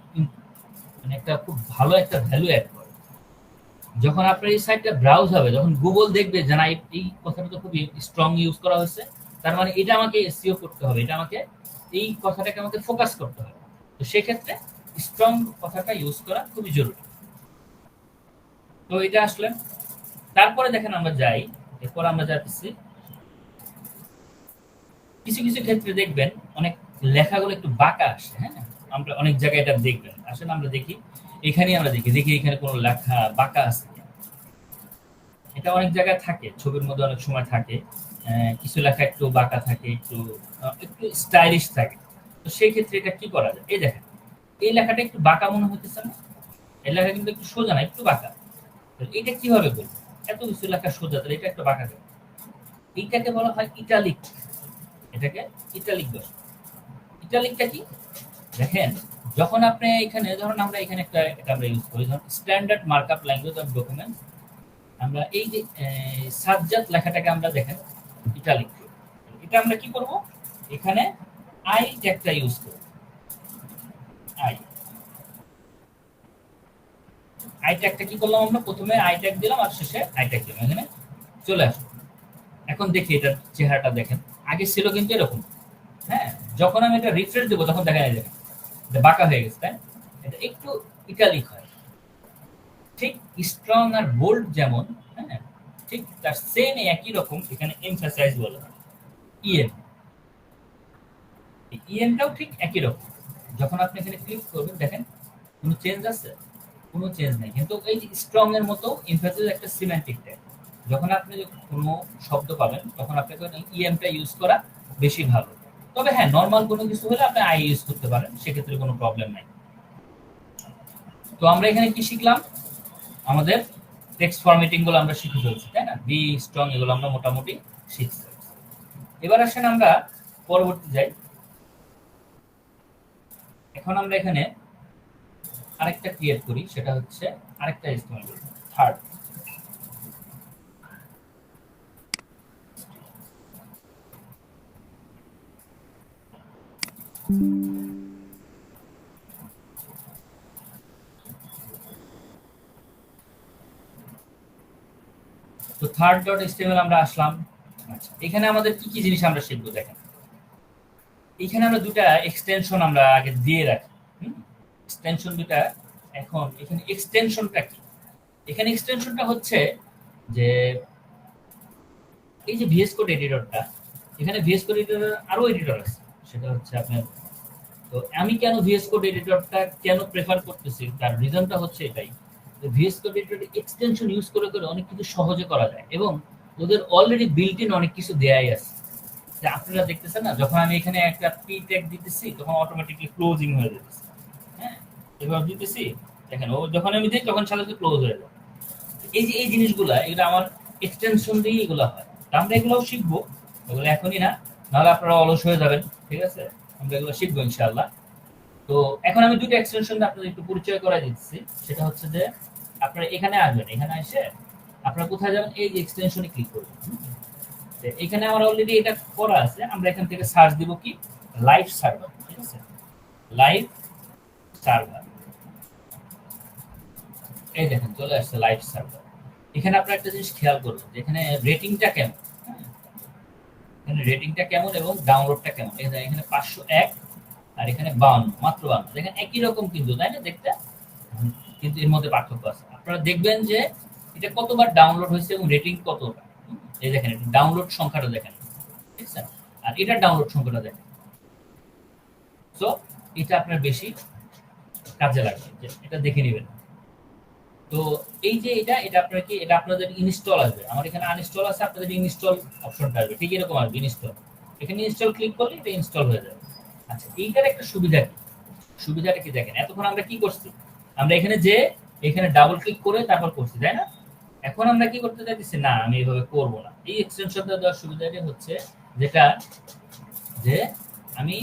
মানে একটা খুব ভালো একটা ভ্যালু অ্যাড করে। যখন আপনার এই সাইটটা ব্রাউজ হবে, যখন গুগল দেখবে যে না এই কথাটা তো খুব স্ট্রং ইউজ করা হয়েছে, তার মানে এটা আমাকে এসইও করতে হবে, এটা আমাকে এই কথাটাকে আমাকে ফোকাস করতে হবে। তো সেক্ষেত্রে স্ট্রং কথাটা ইউজ করা খুবই জরুরি। তো এটা আসলে তারপরে দেখেন আমরা যাই, এরপর আমরা যাচ্ছি কিছু কিছু ক্ষেত্রে দেখবেন অনেক লেখাগুলো একটু বাঁকা আসে, হ্যাঁ, আমরা অনেক জায়গায় এটা দেখবেন। আসলে আমরা দেখি এখানেই আমরা দেখি দেখি এখানে কোনো লেখা বাঁকা আছে, এটা অনেক জায়গায় থাকে, ছবির মধ্যে অনেক সময় থাকে, কিছু লেখা একটু বাঁকা থাকে, একটু একটু স্টাইলিশ থাকে। তো সেই ক্ষেত্রে এটা কি করা যায়? এই দেখেন এই লেখাটা একটু বাঁকা মনে হতেছে না? এই লেখা কিন্তু একটু সোজা না, একটু বাঁকা। এটা কিভাবে বলবো? এত কিছু লেখা সোজা, তাহলে এটা একটু বাঁকা কেন? এইটাকে বলা হয় ইটালিক। এটাকে ইটালিক বলে। ইটালিকটা কি? দেখেন যখন আপনি এখানে ধরুন আমরা এখানে একটা এটা আমরা ইউজ করি, ধরুন standard markup language of document, আমরা এই যে সাজ্জাদ লেখাটাকে আমরা দেখেন ইটালিক, এটা আমরা কি করব? এখানে আই ট্যাগটা ইউজ করব। আই আই ট্যাগটা কি করলাম? আমরা প্রথমে আই ট্যাগ দিলাম আর শেষে আই ট্যাগ দিলাম, এখানে চলে আসলো। এখন দেখি এটার চেহারাটা দেখেন, আগে ছিল কিন্তু এরকম, হ্যাঁ, যখন আমি এটা রিফ্রেশ দেবো তখন দেখা যায় দেখেন এটা বাঁকা হয়ে গেছে, তাই এটা একটু ইটালিক হয়। ঠিক স্ট্রং আর বোল্ড যেমন, হ্যাঁ, ঠিক তার সেম একই রকম এখানে এমফাসাইজ বলা হয় ইএম। ইএমটাও ঠিক একই রকম, যখন আপনি এখানে ক্লিক করবেন দেখেন কোনো চেঞ্জ আছে? কোনো চেঞ্জ নেই, কিন্তু এই স্ট্রং এর মতো এমফাসাইজ একটা সিমেন্টিক ট্যাগ। যখন আপনি কোনো শব্দ পাবেন তখন আপনাকে ইএমটা ইউজ করা বেশি ভালো। তবে হ্যাঁ, নর্মাল কোনো কিছু হলে আপনি আই ইউজ করতে পারেন, সেক্ষেত্রে কোনো প্রবলেম নাই। তো আমরা এখানে কি শিখলাম? আমাদের টেক্সট ফরম্যাটিং গুলো আমরা শিখে ফেলছি, তাই না? বি স্ট্রং এগুলো আমরা মোটামুটি শিখছি। এবার আসেন আমরা পরবর্তী যাই। এখন আমরা এখানে আরেকটা ক্রিয়েট করি, সেটা হচ্ছে আরেকটা ইস্তেমাল করি, থার্ড। তো থার্ড ডট এচটিএমএল আমরা আসলাম। আচ্ছা, এখানে আমাদের কি কি জিনিস আমরা শিখবো দেখেন। এখানে আমরা দুটা এক্সটেনশন আমরা আগে দিয়ে রাখি, এক্সটেনশন দুটা। এখন এখানে এক্সটেনশনটা কি? এখানে এক্সটেনশনটা হচ্ছে যে এই যে ভিএস কোড এডিটরটা, এখানে ভিএস কোড এডিটর আরো এডিটর আছে, সেটা হচ্ছে আপনার। তো আমি কেন ভিএস কোড এডিটরটা কেন প্রেফার করতেছি, তার রিজনটা হচ্ছে এটাই যে VS code editor extension use করে করে অনেক কিছু সহজে করা যায়, এবং ওদের অলরেডি বিল্ট ইন অনেক কিছু দেয়াই আছে। যে আপনারা দেখতেছেন না, যখন আমি এখানে একটা পি ট্যাগ দিতেছি তখন অটোমেটিকলি ক্লোজিং হয়ে যাচ্ছে, হ্যাঁ, এবার দিতেছি দেখেন ও যখন আমি দিই তখন সাথে সাথে ক্লোজ হয়ে যায়। এই যে এই জিনিসগুলা এগুলো আমার এক্সটেনশন দিয়ে এগুলো হয়। তো আমরা এগুলোও শিখবো, এগুলো এখনই না, নাহলে আপনারা অলস হয়ে যাবেন, ঠিক আছে? আমরা এগুলো শিখবো ইনশাআল্লাহ। তো এখন আমি দুটো এক্সটেনশন আপনাদের একটু পরিচয় করা দিচ্ছি। সেটা হচ্ছে যে আপনারা এখানে আসবেন, এখানে এসে আপনারা কোথায় যাবেন? এই যে এক্সটেনশনে ক্লিক করবেন। এখানে আমার অলরেডি এটা করা আছে, আমরা এখান থেকে সার্চ দিব কি লাইভ সার্ভার, ঠিক আছে? লাইভ সার্ভার, এই দেখেন চলে আসছে লাইভ সার্ভার। এখানে আপনারা একটা জিনিস খেয়াল করবেন যে এখানে রেটিংটা কেমন, এখানে রেটিংটা কেমন এবং ডাউনলোডটা কেমন। এখানে 501 আর এখানে 52, মাত্র 52। দেখেন একই রকম কিন্তু, তাই না দেখতে, কিন্তু এর মধ্যে পার্থক্য আছে। আপনারা দেখবেন যে এটা কতবার ডাউনলোড হয়েছে এবং রেটিং কতটা। এই দেখেন ডাউনলোড সংখ্যাটা দেখেন, ঠিক আছে, আর এটা ডাউনলোড সংখ্যাটা দেখেন। সো এটা আপনার বেশি কাজে লাগবে, এটা দেখে নেবেন। তো এই যে এটা আপনার কি, এটা আপনাদের ইনস্টল আসবে। আমার এখানে আনইনস্টল আছে, আপনাদের ইনস্টল অপশনটা আসবে, ঠিক এরকম আসবে ইনস্টল। এখানে ইনস্টল ক্লিক করলে এটা ইনস্টল হয়ে যাবে। আচ্ছা, এইটার একটা সুবিধাটা কি দেখেন, এতক্ষণ আমরা কি করছি, আমরা এখানে ডাবল ক্লিক করে তারপর করছি, তাই না? এখন আমরা কি করতে চাইছি, না আমি এইভাবে করব না। এই এক্সটেনশনটা দেওয়ার সুবিধাটা হচ্ছে যেটা, যে আমি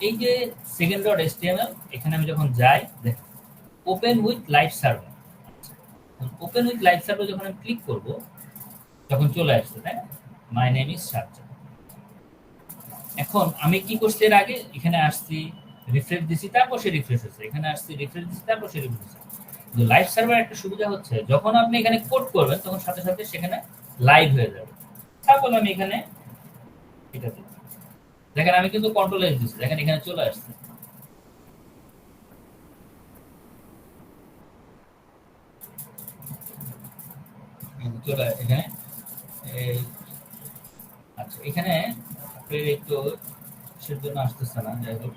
এই যে second.html, এখানে আমি যখন যাই দেখেন open with live server, open with live server যখন আমি ক্লিক করব তখন চলে আসছে, তাই না, মাই নেম ইজ সার্জার। এখন আমি কি করছি, এর আগে এখানে আসছি, রিফ্রেশ দিছি, তারপর সে রিফ্রেশ হচ্ছে, এখানে আসছি, রিফ্রেশ দিছি, তারপর সে রিফ্রেশ হচ্ছে। কিন্তু লাইভ সার্ভার একটা সুবিধা হচ্ছে যখন আপনি এখানে কোড করবেন তখন সাথে সাথে সেখানে লাইভ হয়ে যাবে। তারপর আমি এখানে এটা দিই, দেখেন আমি কিন্তু কন্ট্রোল এস দিচ্ছি, দেখেন এখানে চলে আসছে। চলে এখানে আচ্ছা, এখানে একটু কিসের জন্য আসতেছে না, যাই হোক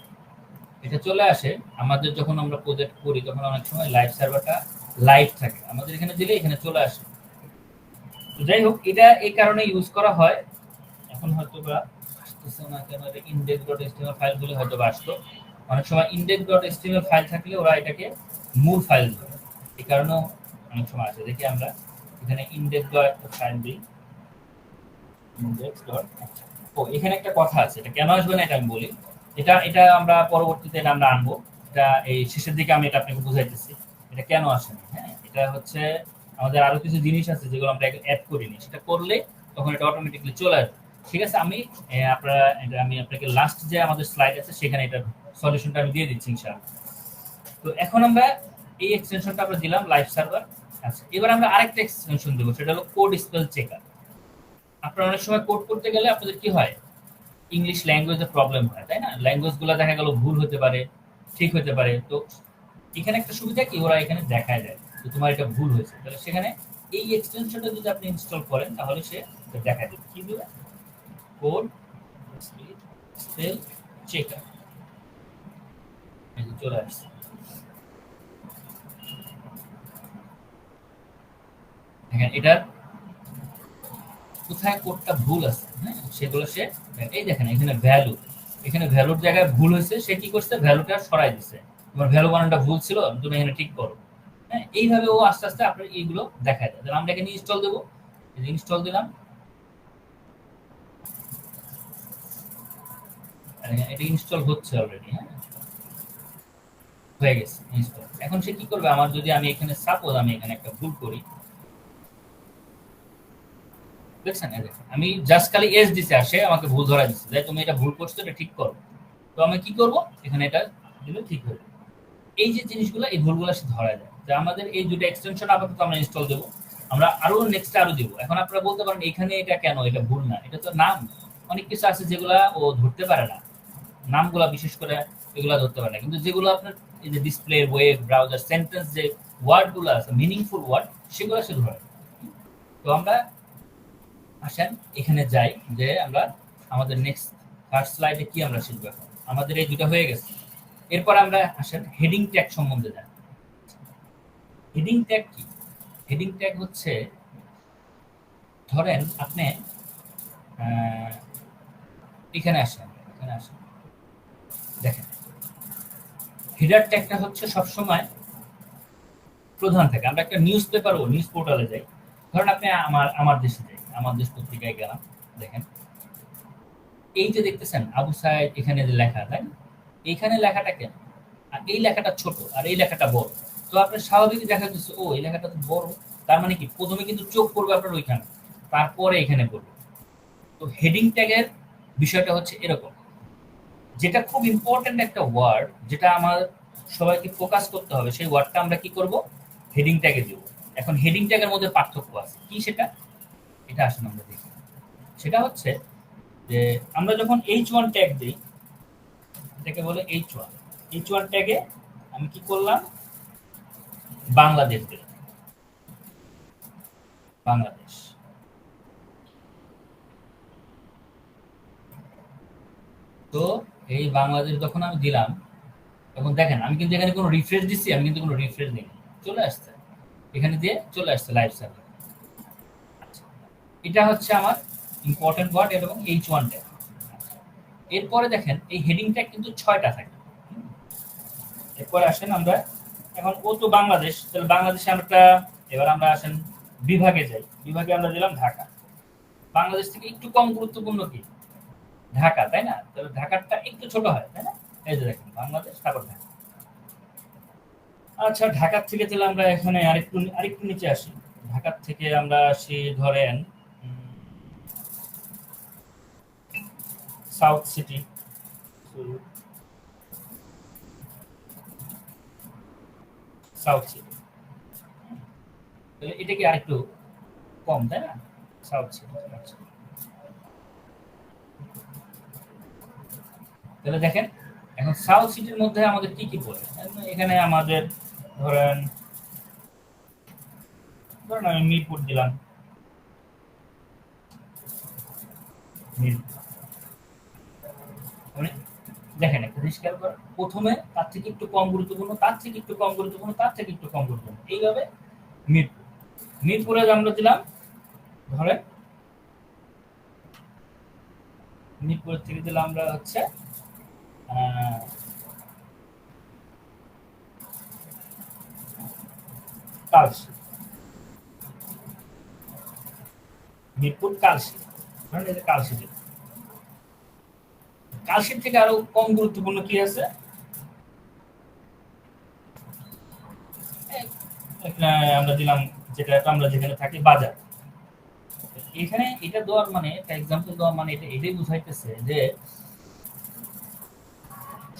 এটা চলে আসে। আমাদের যখন আমরা প্রজেক্ট করি তখন অনেক সময় লাইভ সার্ভারটা লাইভ থাকে, আমাদের এখানে দিলে এখানে চলে আসে। তো যাই হোক, এটা এই কারণে ইউজ করা হয়। এখন হয়তো বা আসতেছে না কেন, এটা index.html ফাইল বলে হয়তো বা আসতো। অনেক সময় index.html ফাইল থাকলে ওরা এটাকে মূল ফাইল ধরে, এই কারণেও অনেক সময় আসে। দেখি আমরা এখানে index.ফাইল দিই, index. ও এখানে একটা কথা আছে, এটা কেন আসবে না এটা আমি বলি। এটা আমরা পরবর্তীতে আমরা আনবো, এটা এই শেষের দিকে আমি এটা আপনাকে বুঝাইতেছি এটা কেন আসে না। হ্যাঁ, এটা হচ্ছে আমাদের আরো কিছু জিনিস আছে যেগুলো আমরা অ্যাড করিনি, সেটা করলে তখন এটা অটোমেটিক্যালি চলে আসবে। ঠিক আছে, আমি আপনাকে লাস্ট যে আমাদের স্লাইড আছে সেখানে এটা সলিউশনটা আমি দিয়ে দিচ্ছি ইনশাআল্লাহ। তো এখন আমরা এই এক্সটেনশনটা আমরা দিলাম লাইভ সার্ভার। আচ্ছা, এবার আমরা আরেকটা এক্সটেনশন দেবো, সেটা হলো কোড স্পেল চেকার। আপনারা অনেক সময় কোড করতে গেলে আপনাদের কি হয়, ইংলিশ ল্যাঙ্গুয়েজে প্রবলেম হয়, তাই না? ল্যাঙ্গুয়েজগুলো দেখা গেল ভুল হতে পারে, ঠিক হতে পারে। তো এখানে একটা সুবিধা কি, ওরা এখানে দেখায় যায় যে তোমার এটা ভুল হয়েছে, তাহলে সেখানে এই এক্সটেনশনটা যদি আপনি ইনস্টল করেন তাহলে সে দেখা দেবে। কি দেবে, কোড স্পেল চেকার, চলে আসছে। দেখেন এটার কোথায় কোডটা ভুল আছে, হ্যাঁ সেগুলো সে, এই দেখেন এখানে ভ্যালুর জায়গায় ভুল হয়েছে, সে কি করছে, ভ্যালুটা সরাই দিচ্ছে। তোমার ভ্যালু বানানটা ভুল ছিল, তুমি এখানে ঠিক করো। হ্যাঁ, এইভাবে ও আস্তে আস্তে আপনার এইগুলো দেখায় দেয়। তাহলে আমরা এখানে ইনস্টল দেবো, ইনস্টল দিলাম, এটা ইনস্টল হচ্ছে অলরেডি। হ্যাঁ, হয়ে গেছে ইনস্টল। এখন সে কি করবে, আমার যদি আমি এখানে সাপোজ আমি এখানে একটা ভুল করি, দেখছেন আমি জাস্ট খালি এস দিছি আর সে আমাকে ভুল ধরা দিচ্ছে, যে তুমি এটা ভুল করছো, এটা ঠিক করো। তো আমি কি করব, এখানে এটা দিলে ঠিক হয়ে যাবে। এই যে জিনিসগুলো, এই ভুলগুলো সে ধরা যায়। যে আমাদের এই দুটো এক্সটেনশন আপাতত আমরা ইনস্টল দেবো, আমরা আরো নেক্সট আরো দিব। এখন আপনারা বলতে পারেন এখানে এটা কেন, এটা ভুল না, এটা তো নাম। অনেক কিছু আছে যেগুলা ও ধরতে পারে না, নামগুলা বিশেষ করে এগুলা ধরতে পারে না। কিন্তু যেগুলো আপনার এই যে ডিসপ্লে, ওয়েব ব্রাউজার, সেন্টেন্স, যে ওয়ার্ডগুলো আছে মিনিংফুল ওয়ার্ড, সেগুলো সে ধরে। তো আমরা আসেন এখানে যাই, যে আমরা আমাদের নেক্সট ফার্স্ট স্লাইডে কি আমরা শিখবো। আমাদের এই দুটো হয়ে গেছে, এরপর আমরা আসেন হেডিং ট্যাগ সম্বন্ধে জানি। হেডিং ট্যাগ কি? হেডিং ট্যাগ হচ্ছে, ধরেন আপনি এখানে আসেন, দেখেন হেডার ট্যাগটা হচ্ছে সবসময় প্রধান থাকে। আমরা একটা নিউজ পেপার ও নিউজ পোর্টালে যাই, ধরেন আপনি আমার দেশে যাই, আমার দেশ পত্রিকায় গেলাম, দেখেন এই যে দেখতেছেন আবু সাইদ এখানে যে লেখা, তাই না? এইখানে লেখাটা কেন, আর এই লেখাটা ছোট আর এই লেখাটা বড়। তো আপনার স্বাভাবিক দেখা যাচ্ছে, ও এই লেখাটা তো বড়, তার মানে কি প্রথমে কিন্তু চোখ পড়বে আপনার ওইখানে, তারপরে এখানে পড়বে। তো হেডিং ট্যাগের বিষয়টা হচ্ছে এরকম, যেটা খুব ইম্পর্টেন্ট একটা ওয়ার্ড, যেটা আমার সবাইকে ফোকাস করতে হবে, সেই ওয়ার্ডটা আমরা কি করব, হেডিং ট্যাগে দিব। এখন হেডিং ট্যাগের মধ্যে পার্থক্য আছে কি সেটা, এটা আসুন আমরা দেখি। সেটা হচ্ছে যে আমরা যখন H1 ট্যাগ দিই, এটাকে বলে H1, H1 ট্যাগে আমি কি করলাম, বাংলাদেশ দিলাম, বাংলাদেশ। তো এই বাংলাদেশ যখন আমি দিলাম, তখন দেখেন আমি কিন্তু এখানে কোনো রিফ্রেশ দিচ্ছি, আমি কিন্তু কোনো রিফ্রেশ দিই চলে আসছে, এখানে দিয়ে চলে আসছে লাইভ সার্ভার। এটা হচ্ছে আমার ইম্পর্টেন্ট ওয়ার্ড এবং H1 ট্যাগ। এরপরে দেখেন এই হেডিং ট্যাগ কিন্তু 6টা থাকে। এরপরে আসেন আমরা, এখন ও তো বাংলাদেশ, তাহলে বাংলাদেশে আমরা, এবার আমরা আসেন বিভাগে যাই, বিভাগে আমরা দিলাম ঢাকা। বাংলাদেশ থেকে একটু কম গুরুত্বপূর্ণ কি ঢাকা, তাই না? তাহলে ঢাকাটা একটু ছোট হয়, তাই না? এই যে দেখেন বাংলাদেশ, তারপর ঢাকা। আচ্ছা, ঢাকার থেকে তাহলে আমরা এখানে আরেকটু আরেকটু নিচে আসি। ঢাকার থেকে আমরা আসি ধরেন সাউথ সিটি, সাউথ সিটি, তাহলে এটা কি আরেকটু কম, তাই না? South city. আচ্ছা, তাহলে দেখেন এখন সাউথ সিটির মধ্যে আমাদের কি কি পড়ে, এখানে আমাদের ধরেন ধরেন আমি মিরপুর দিলাম, মিরপুর। মানে দেখেন একটা জিনিস খেয়াল করেন, প্রথমে তার থেকে একটু কম গুরুত্বপূর্ণ, তার থেকে একটু কম গুরুত্বপূর্ণ, তার থেকে একটু কম গুরুত্বপূর্ণ, এইভাবে মিরপুর। মিরপুরে আমরা দিলাম ধরেন, মিরপুরের থেকে দিলাম আমরা হচ্ছে কালশি, মিরপুর কালশি, ধরেন এই যে কালশি দিলাম। কালশির থেকে আরো কম গুরুত্বপূর্ণ কি আছে, আমরা দিলাম যেটা আমরা যেখানে থাকি বাজার। এখানে এটা দেওয়ার মানে, একটা এক্সাম্পল দেওয়ার মানে এটা এটাই বুঝাইতেছে যে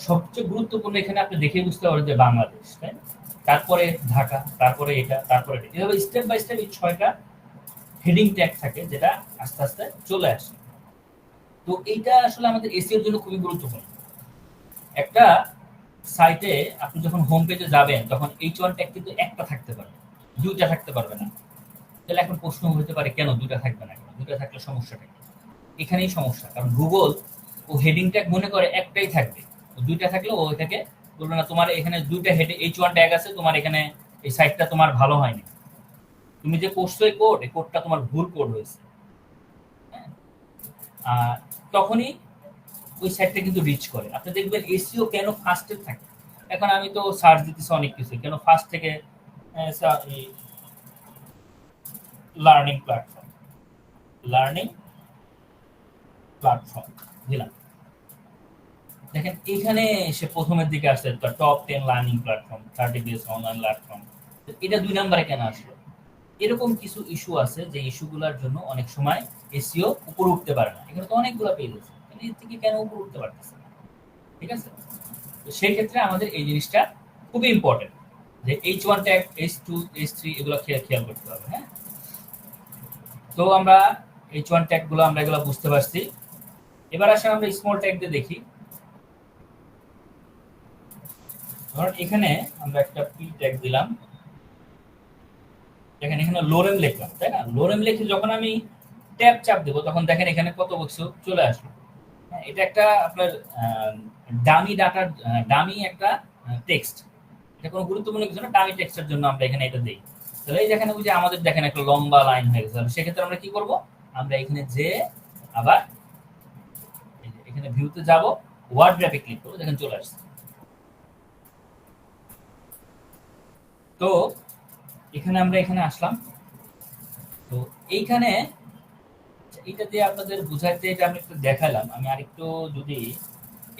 সবচেয়ে গুরুত্বপূর্ণ এখানে আপনি দেখে বুঝতে পারেন যে বাংলাদেশ, তাই না? তারপরে ঢাকা, তারপরে এটা, তারপরে এটা, এভাবে স্টেপ বাই স্টেপ এই 6টা হেডিং ট্যাগ থাকে যেটা আস্তে আস্তে চলে আসে। তো এইটা আসলে আমাদের এসইওর জন্য খুবই গুরুত্বপূর্ণ। একটা সাইটে আপনি যখন হোম পেজে যাবেন, তখন H1 ট্যাগ কিন্তু একটা থাকতে পারে, দুইটা থাকতে পারবে না। তাহলে এখন প্রশ্ন হতে পারে কেন দুইটা থাকবে না, কেন দুইটা থাকলে সমস্যাটা কি? এখানেই সমস্যা, কারণ গুগল ও হেডিং ট্যাগ মনে করে একটাই থাকবে, দুইটা থাকলে ও এটাকে বলবে না তোমার এখানে দুইটা H1 ট্যাগ আছে, তোমার এখানে এই সাইটটা তোমার ভালো হয়নি, তুমি যে করছো এই কোড, এই কোডটা তোমার ভুল কোড হয়েছে। হ্যাঁ? আর তখনই ওই সাইটটা কিন্তু রিচ করে। আপনি দেখবেন এসইও কেন ফার্স্টে থাকে, এখন আমি তো সার্চ দিতেছি অনেক কিছু, কেন ফার্স্ট থেকে লার্নিং প্ল্যাটফর্ম, লার্নিং প্ল্যাটফর্ম দিলাম, দেখেন এখানে সে প্রথমের দিকে আসছে top 10 learning platform, 30 days online platform. এটা 2 নম্বরে কেন আসলো? এরকম কিছু ইস্যু আছে যে ইস্যুগুলোর জন্য অনেক সময় এসইও উপরে উঠতে পারে না। এখানে তো অনেকগুলো পেজ আছে, এর থেকে কেন উপরে উঠতে পারতেছে না? ঠিক আছে, তো সেই ক্ষেত্রে আমাদের এই জিনিসটা খুবই ইম্পর্টেন্ট যে H1 ট্যাগ, H2, H3 এগুলো খেয়াল করতে হবে। হ্যাঁ, তো আমরা H1 ট্যাগ গুলো আমরা এগুলো বুঝতে পারছি। এবার আসলে আমরা স্মল ট্যাগ দিয়ে দেখি। ধরুন এখানে আমরা একটা পি ট্যাগ দিলাম, দেখেন এখানে লোরেম লিখলাম, তাই না? লোরেম লিখে যখন আমি ট্যাব চাপ দেবো, তখন দেখেন এখানে কত কিছু চলে আসলো। হ্যাঁ, এটা একটা আপনার ডামি ডাটার ডামি একটা টেক্সট, এটা কোনো গুরুত্বপূর্ণ কিছু না, ডামি টেক্সটের জন্য আমরা এখানে এটা দিই। তাহলে এই যেখানে ওই যে আমাদের দেখেন একটা লম্বা লাইন হয়ে গেছে, সেক্ষেত্রে আমরা কি করব, আমরা এখানে যে আবার এখানে ভিউতে যাব, ওয়ার্ড র্যাপে ক্লিক করবো, দেখেন চলে আসছে। তো এখানে আমরা এখানে আসলাম, তো এইখানে এটা দিয়ে আপনাদের বুঝাইতে এটা আমি একটু দেখালাম। আমি আরেকটু যদি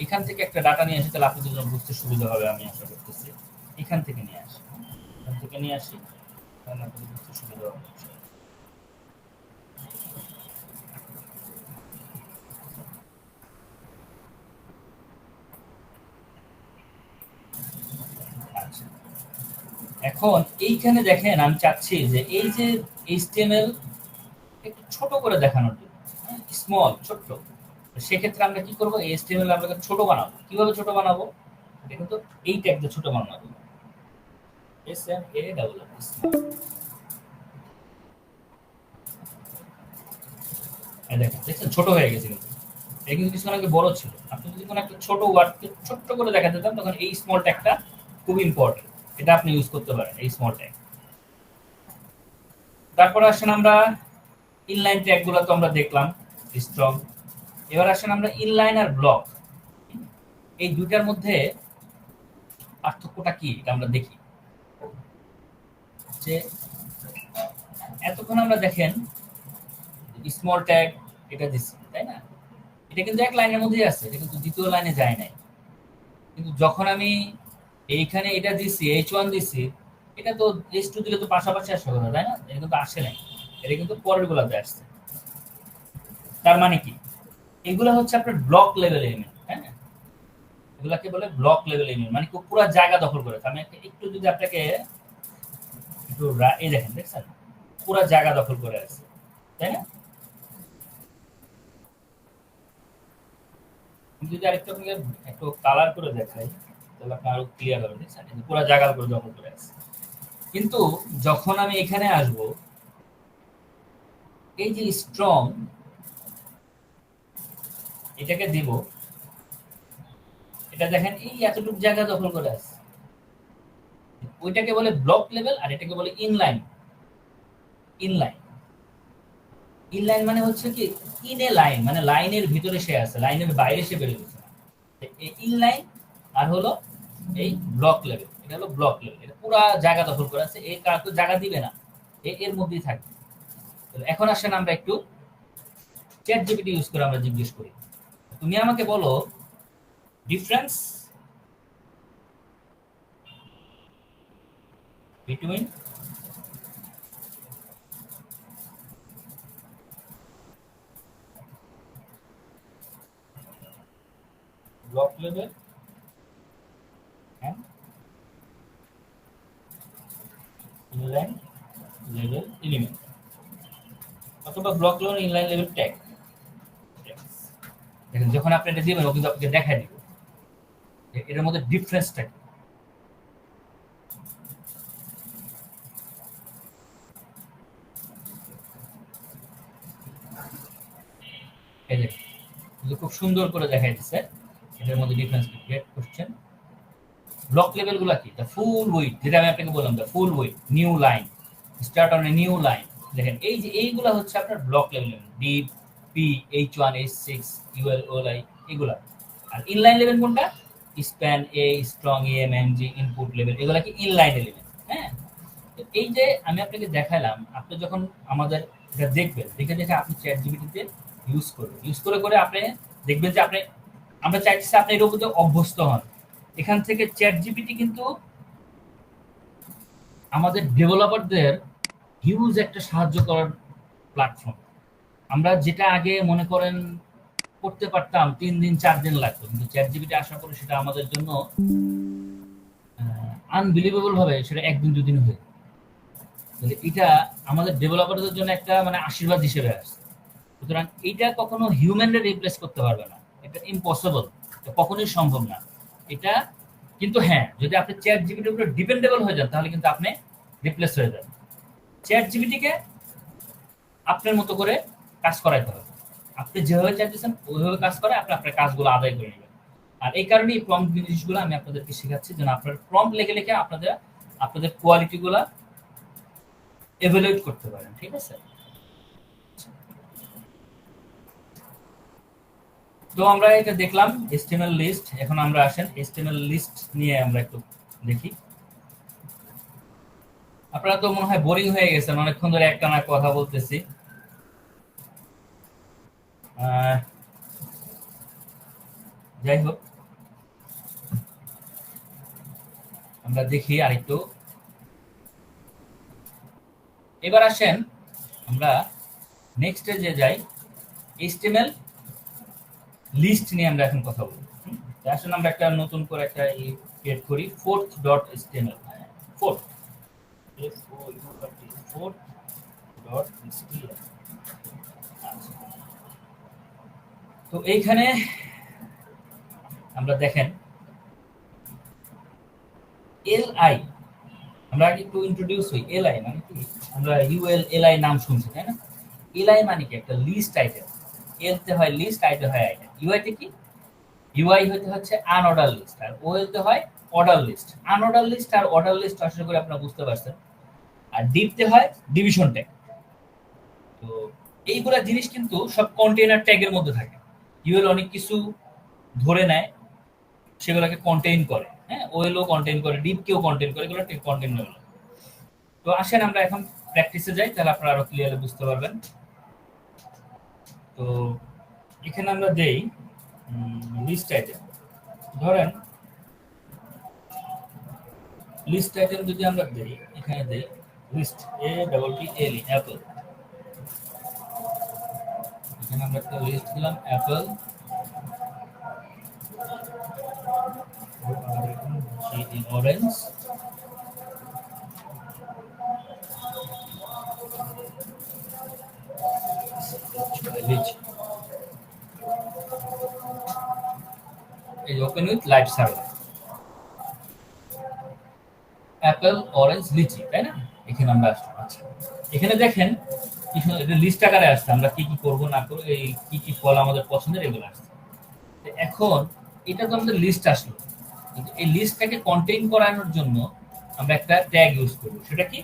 এখান থেকে একটা ডাটা নিয়ে আসি, তাহলে আপনাদের জন্য বুঝতে সুবিধা হবে, আমি আশা করতেছি। এখান থেকে নিয়ে আসি, এখান থেকে নিয়ে আসি, তাহলে আপনাদের বুঝতে সুবিধা হবে। আচ্ছা, এখন এইখানে দেখেন আমি চাচ্ছি যে এই যে এইচটিএমএল একটু ছোট করে দেখানোর জন্য, স্মল ছোট্ট, সেক্ষেত্রে আমরা কি করবো, এইচটিএমএল আমরা ছোট বানাবো। কিভাবে ছোট বানাবো, এটা কিন্তু এই ট্যাগ দিয়ে ছোট বানাবো, এস এম এ ডাবল দেখেন, দেখছেন ছোট হয়ে গেছে কিন্তু এটা কিন্তু কিছুক্ষণ আগে বড় ছিল। আপনি যদি কোনো একটা ছোট ওয়ার্ডকে ছোট্ট করে দেখাতে চান তখন এই স্মল ট্যাগটা খুব ইম্পর্টেন্ট, এটা আপনি ইউজ করতে পারেন, এই স্মল ট্যাগ। তারপরে আসেন আমরা ইনলাইন ট্যাগ গুলো তো আমরা দেখলাম স্ট্রং। এবার আসেন আমরা ইনলাইন আর ব্লক, এই দুইটার মধ্যে পার্থক্যটা কি এটা আমরা দেখি। যে এতক্ষণ আমরা দেখেন স্মল ট্যাগ এটা দিচ্ছি, তাই না, এটা কিন্তু এক লাইনের মধ্যেই আছে, এটা কিন্তু দ্বিতীয় লাইনে যায় নাই। কিন্তু যখন আমি এইখানে এটা দিছি H1 দিছি, এটা তো H2 দিলে তো পাশাপাশি আসবে না, তাই না, এটা কিন্তু আসে নাই, এটা কিন্তু পরের গুলাতে আসছে। তার মানে কি, এগুলো হচ্ছে আপনার ব্লক লেভেল এলিমেন্ট, হ্যাঁ, এগুলাকে বলে ব্লক লেভেল এলিমেন্ট, মানে পুরো জায়গা দখল করে। আমি একটু যদি আপনাকে একটু এই দেখেন, দেখছেন পুরো জায়গা দখল করে আছে, তাই না। যদি আরেকটু আপনাকে একটু কালার করে দেখাই তাহলে আপনি আরো ক্লিয়ার হবে, দেখছেন পুরো জায়গা করে দখল করে আছে। কিন্তু যখন আমি এখানে আসব, এই যে স্ট্রং এটাকে দিব, এটা দেখেন এই এতটুকু জায়গা দখল করে আছে, ওইটাকে বলে ব্লক লেভেল আর এটাকে বলে ইনলাইন। ইনলাইন, ইনলাইন মানে হচ্ছে কি, ইন এ লাইন মানে লাইনের ভিতরে সে আছে, লাইনের বাইরে সে বেরিয়ে গেছে না। ইনলাইন আর হলো এই ব্লক লেভেল, এটা হলো ব্লক লেভেল, এটা পুরো জায়গা দখল করে আছে, এই কাউকে জায়গা দিবে না, এর মধ্যেই থাকবে। এখন আসেন আমরা একটু চ্যাট জিপিটি ইউজ করে আমরা জিজ্ঞেস করি, তুমি আমাকে বলো difference between block level and inline level element অথবা block level inline level tag. দেখেন যখন আপনি এটা দিবেন ও কিন্তু আপনাকে দেখায় দিবে এর মধ্যে ডিফারেন্সটা কি। এই যে খুব সুন্দর করে দেখাই দিচ্ছে এটার মধ্যে ডিফারেন্স কি। গেট কোশ্চেন ব্লক লেভেল গুলা কি, দ্য ফুল উইথ, যেটা আমি আপনাকে বললাম the full with, new line, start on a new line. দেখেন এই যে এইগুলা হচ্ছে আপনার block level, div, p, H1, H6, UL, OLI এগুলা। আর ইনলাইন লেভেল কোনটা, span, a, strong, em, img, input level, এগুলা কি ইনলাইন এলিমেন্ট। হ্যাঁ, এই যে আমি আপনাকে দেখালাম, আপনি যখন আমাদের এটা দেখবেন, দেখে দেখে আপনি চ্যাট জিপিটিতে ইউজ করবেন, ইউজ করে করে আপনি দেখবেন যে আপনি, আমরা চাইছি আপনি এর উপর অভ্যস্ত হন। এখান থেকে চ্যাট জিপিটি কিন্তু আমাদের ডেভেলপারদের হিউজ একটা সাহায্য করার প্ল্যাটফর্ম। আমরা যেটা আগে মনে করেন করতে পারতাম 3 দিন 4 দিন লাগতো, কিন্তু চ্যাট জিপিটি আসার পরে সেটা আমাদের জন্য আনবিলিভেবল ভাবে সেটা 1 দিন 2 দিন হয়ে, এটা আমাদের ডেভেলপারদের জন্য একটা মানে আশীর্বাদ হিসেবে আসছে। সুতরাং এটা কখনো হিউম্যানরে রিপ্লেস করতে পারবে না, এটা ইম্পসিবল, এটা কখনোই সম্ভব না এটা। কিন্তু হ্যাঁ, যদি আপনি চ্যাট জিপিটির উপরে ডিপেন্ডেবল হয়ে যান তাহলে কিন্তু আপনি রিপ্লেস হয়ে যান। চ্যাট জিপিটিকে আপনার মতো করে কাজ করাইতে হবে, আপনি যেভাবে চাইতেছেন ওইভাবে কাজ করে আপনি আপনার কাজগুলো আদায় করে নেবেন। আর এই কারণে এই প্রম্পট জিনিসগুলো আমি আপনাদেরকে শেখাচ্ছি, যেন আপনার প্রম্পট লিখে লিখে আপনাদের আপনাদের কোয়ালিটিগুলো এভালুয়েট করতে পারেন, ঠিক আছে। তো আমরা এটা দেখলাম HTML লিস্ট, এখন আমরা আসেন HTML লিস্ট নিয়ে আমরা একটু দেখি। আপনারা তো মনে হয় বোরিং হয়ে গেছেন, অনেকক্ষণ ধরে একটানা কথা বলতেছি। যাই হোক, আমরা দেখি আরেকটু। এবার আসেন আমরা নেক্সটে যে যাই, HTML লিস্ট নিয়ে আমরা এখন কথা বলবো। আসলে আমরা একটা নতুন করে একটা ক্রিয়েট করি, fourth.html, fourth four.stl। তো এইখানে আমরা দেখেন এলআই, আমরা আগে একটু ইন্ট্রোডিউস হই। এলআই মানে কি? আমরা ইউএল এলআই নাম শুনছি, তাই না? এলআই মানে কি? একটা লিস্ট আইটেম। এল তে হয় লিস্ট, আই তে হয় আইটেম। ইউআই তে কি? ইউআই হতে হচ্ছে আনঅর্ডার লিস্ট, আর ওএল তে হয় অর্ডার লিস্ট। আনঅর্ডার লিস্ট আর অর্ডার লিস্ট আশা করি আপনারা বুঝতে পারছেন। আর ডিপ তে হয় ডিভিশন ট্যাগ। তো এইগুলা জিনিস কিন্তু সব কন্টেইনার ট্যাগের মধ্যে থাকে। ইউএল অনেক কিছু ধরে নেয়, সেগুলোকে কন্টেইন করে। হ্যাঁ, ওএলও কন্টেইন করে, ডিপ কেও কন্টেইন করে, এগুলো কন্টেইন হলো। তো আসেন আমরা এখন প্র্যাকটিসে যাই, তাহলে আপনারা আরো ক্লিয়ারলি বুঝতে পারবেন। তো এখানে আমরা দেই লিস্ট আইটেম। ধরেন লিস্ট আইটেম যদি আমরা দেই, এখানে দেই list a double T L E apple. এখানে আমরা একটা লিস্ট দিলাম অ্যাপল, অরেঞ্জ, লিচি। এই open with live server, apple, orange, lychee, তাই না? এখানে আমরা আসলাম। আচ্ছা, এখানে দেখেন এটা লিস্ট আকারে আসছে, আমরা কি কি করব না করব, এই কি কি ফল আমাদের পছন্দের এগুলো আসছে। এখন এটা তো আমাদের লিস্ট আসলো, কিন্তু এই লিস্টটাকে কন্টেইন করানোর জন্য আমরা একটা ট্যাগ ইউজ করব। সেটা কি?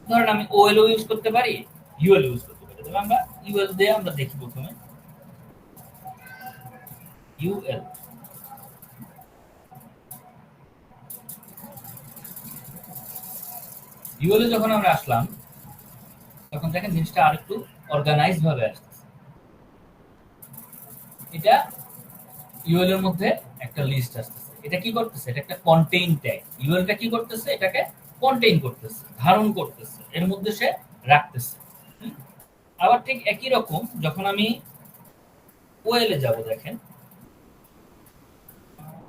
ধরেন আমি ওএলও ইউজ করতে পারি, ইউএল ইউজ করতে পারি। তাহলে আমরা ইউএল দিয়ে আমরা দেখি প্রথমে ইউএল। ইউএল এ যখন আমরা আসলাম, তখন দেখেন জিনিসটা আরেকটু অর্গানাইজ ভাবে আসতেছে। এটা ইউএল এর মধ্যে একটা লিস্ট আসতেছে। এটা কি করতেছে? এটা একটা কন্টেইন ট্যাগ। ইউএলটা কি করতেছে? এটাকে কন্টেইন করতেছে, ধারণ করতেছে, এর মধ্যে সে রাখতেছে। আবার ঠিক একই রকম যখন আমি ওএল এ যাব, দেখেন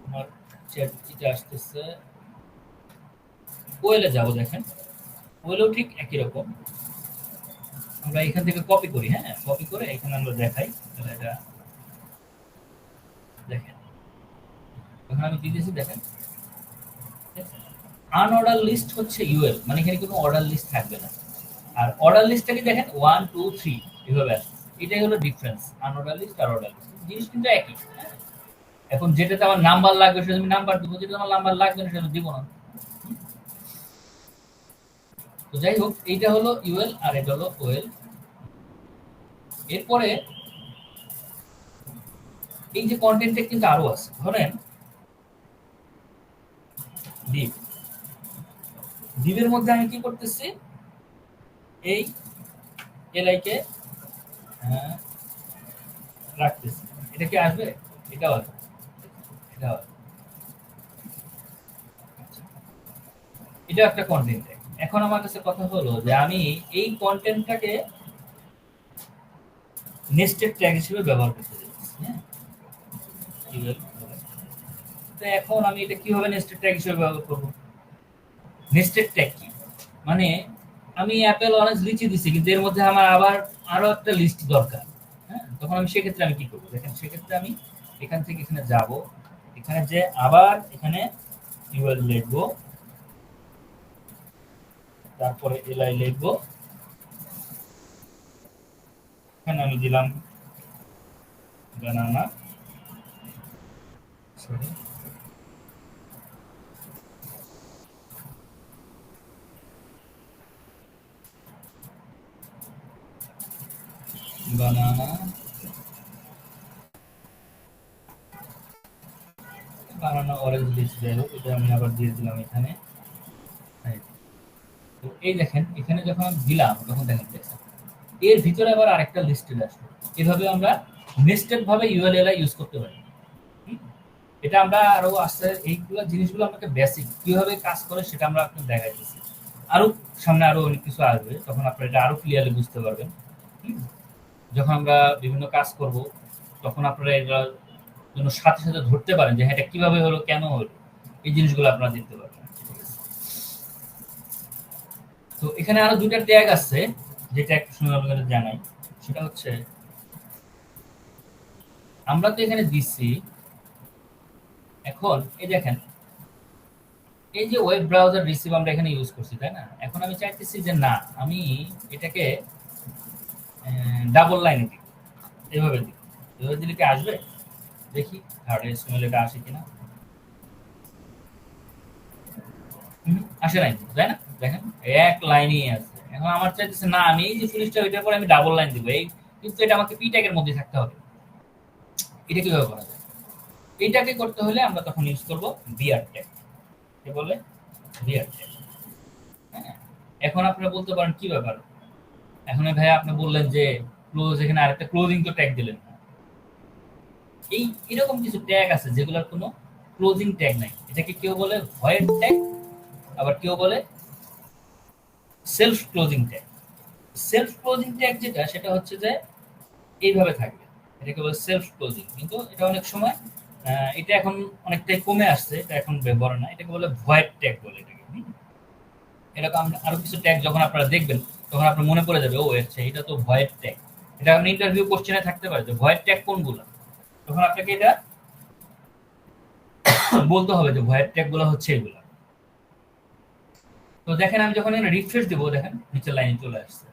আমার চ্যাট এটা আসতেছে। ওএল এ যাব, দেখেন ওএলও ঠিক একই রকম। আমরা এখান থেকে কপি করি, হ্যাঁ, কপি করে এখানে আমরা দেখাই। তাহলে এটা দেখেন, এখন আমি কি দিয়েছি দেখেন, আনঅর্ডার লিস্ট হচ্ছে ইউএল, মানে এখানে কোনো অর্ডার লিস্ট থাকবে না। আর অর্ডার লিস্টটাকে দেখেন 1 2 3 এভাবে আসছে। এটাই হলো ডিফারেন্স, আনঅর্ডার লিস্ট আর অর্ডার লিস্ট। জিনিস কিন্তু একই। হ্যাঁ? এখন যেটাতে আমার নাম্বার লাগবে সেটা আমি নাম্বার দিব, যেটা আমার নাম্বার লাগবে না সেটা দিব না। তো যাই হোক, এইটা হলো ইউএল আর এটা হলো ওএল। এরপরে এই যে কন্টেন্টে কিন্তু আরো আছে। ধরেন ডিপ, ডিপের মধ্যে আমি কি করতেছি? এই এলআই কে রাখতেছি। এটা কি আসবে? এটাও আসবে, এটাও আসবে। এটা একটা কন্টেন্ট। এখন আমার কাছে কথা হলো যে আমি এই কন্টেন্টটাকে নেস্টেড ট্যাগ হিসেবে ব্যবহার করতে চাইছি। হ্যাঁ, তো এখন আমি এটা কিভাবে নেস্টেড ট্যাগ হিসেবে ব্যবহার করব? নেস্টেড ট্যাগ কি? মানে আমি অ্যাপেল, অরেঞ্জ, লিচি দিছি, কিন্তু এর মধ্যে আমার আবার আরো একটা লিস্ট দরকার। হ্যাঁ, তখন আমি সেক্ষেত্রে আমি কি করবো? দেখেন, সেক্ষেত্রে আমি এখান থেকে এখানে যাব, এখানে যে আবার এখানে ইউএল লিখবো, তারপরে এলআই লিখবো, এখানে আমি দিলাম বানানা, বানানা, বানানা, অরেঞ্জ, লিচি, যাই হোক, এটা আমি আবার দিয়ে দিলাম এখানে। এই দেখেন, এখানে যখন আমি দিলাম তখন দেখেন এর ভিতরে আবার আরেকটা লিস্টেড আসবে। এভাবে আমরা নেস্টেড ভাবে ইউএলএল ইউজ করতে পারি। এটা আমরা আরো আস্তে এইগুলো জিনিসগুলো আমাকে বেসিক কিভাবে কাজ করে সেটা আমরা আপনাকে দেখাইতেছি। আরো সামনে আরো অনেক কিছু আসবে, তখন আপনারা এটা আরো ক্লিয়ারলি বুঝতে পারবেন। যখন আমরা বিভিন্ন কাজ করব, তখন আপনারা এগুলোর জন্য সাথে সাথে ধরতে পারেন যে হ্যাঁ, এটা কিভাবে হলো, কেন হলো, এই জিনিসগুলো আপনারা দেখতে পারবেন। তো এখানে আরো দুইটা ট্যাগ আছে, যেটা একটু সময় আপনাদের জানাই। সেটা হচ্ছে আমরা তো এখানে দিচ্ছি, এখন এই দেখেন, এই যে ওয়েব ব্রাউজার রিসিভ আমরা এখানে ইউজ করছি, তাই না? এখন আমি চাইতেছি যে না, আমি এটাকে ডাবল লাইনে দিই, এভাবে দিই। এভাবে দিলে কি আসবে? দেখি থার্ড এসএমএল এটা আসে কিনা। আসে নাই, তাই না? দেখেন এক লাইনই আছে। এখন আমার চাইতেছে না, আমি এই যে ফিনিশটা ওইটার পরে আমি ডাবল লাইন দিব, এই কিন্তু এটা আমাকে পি ট্যাগের মধ্যে থাকতে হবে। এটা কিভাবে করা যায়? এটাকে করতে হলে আমরা তখন ইউজ করব বিআর ট্যাগ। কি বলে? BR tag. হ্যাঁ, এখন আপনারা বলতে পারেন কি ব্যাপার, এখন ভাই আপনি বললেন যে ক্লোজ, এখানে আরেকটা ক্লোজিং তো ট্যাগ দিলেন না। এই এরকম কিছু ট্যাগ আছে যেগুলোর কোনো ক্লোজিং ট্যাগ নাই। এটাকে কেউ বলে ভয়েড ট্যাগ, আবার কেউ বলে self closing tag. Self closing tag যেটা, সেটা হচ্ছে যে এইভাবে থাকবে, এটাকে বলে সেলফ ক্লোজিং। কিন্তু এটা অনেক সময় এটা এখন অনেকটাই কমে আসছে, এটা এখন ব্যবহার না, এটাকে বলে ভয়েড ট্যাগ বলে এটাকে। এরকম আরো কিছু ট্যাগ যখন আপনারা দেখবেন, তখন আপনার মনে পড়ে যাবে, ও আচ্ছা এটা তো ভয়েড ট্যাগ। এটা আপনি ইন্টারভিউ কোশ্চেনে থাকতে পারে যে ভয়েড ট্যাগ কোনগুলো, তখন আপনাকে এটা বলতে হবে যে ভয়েড ট্যাগ গুলো হচ্ছে এগুলো। তো দেখেন আমি যখন এখানে রিফ্রেশ দিব, দেখেন নিচের লাইনে চলে আসছে,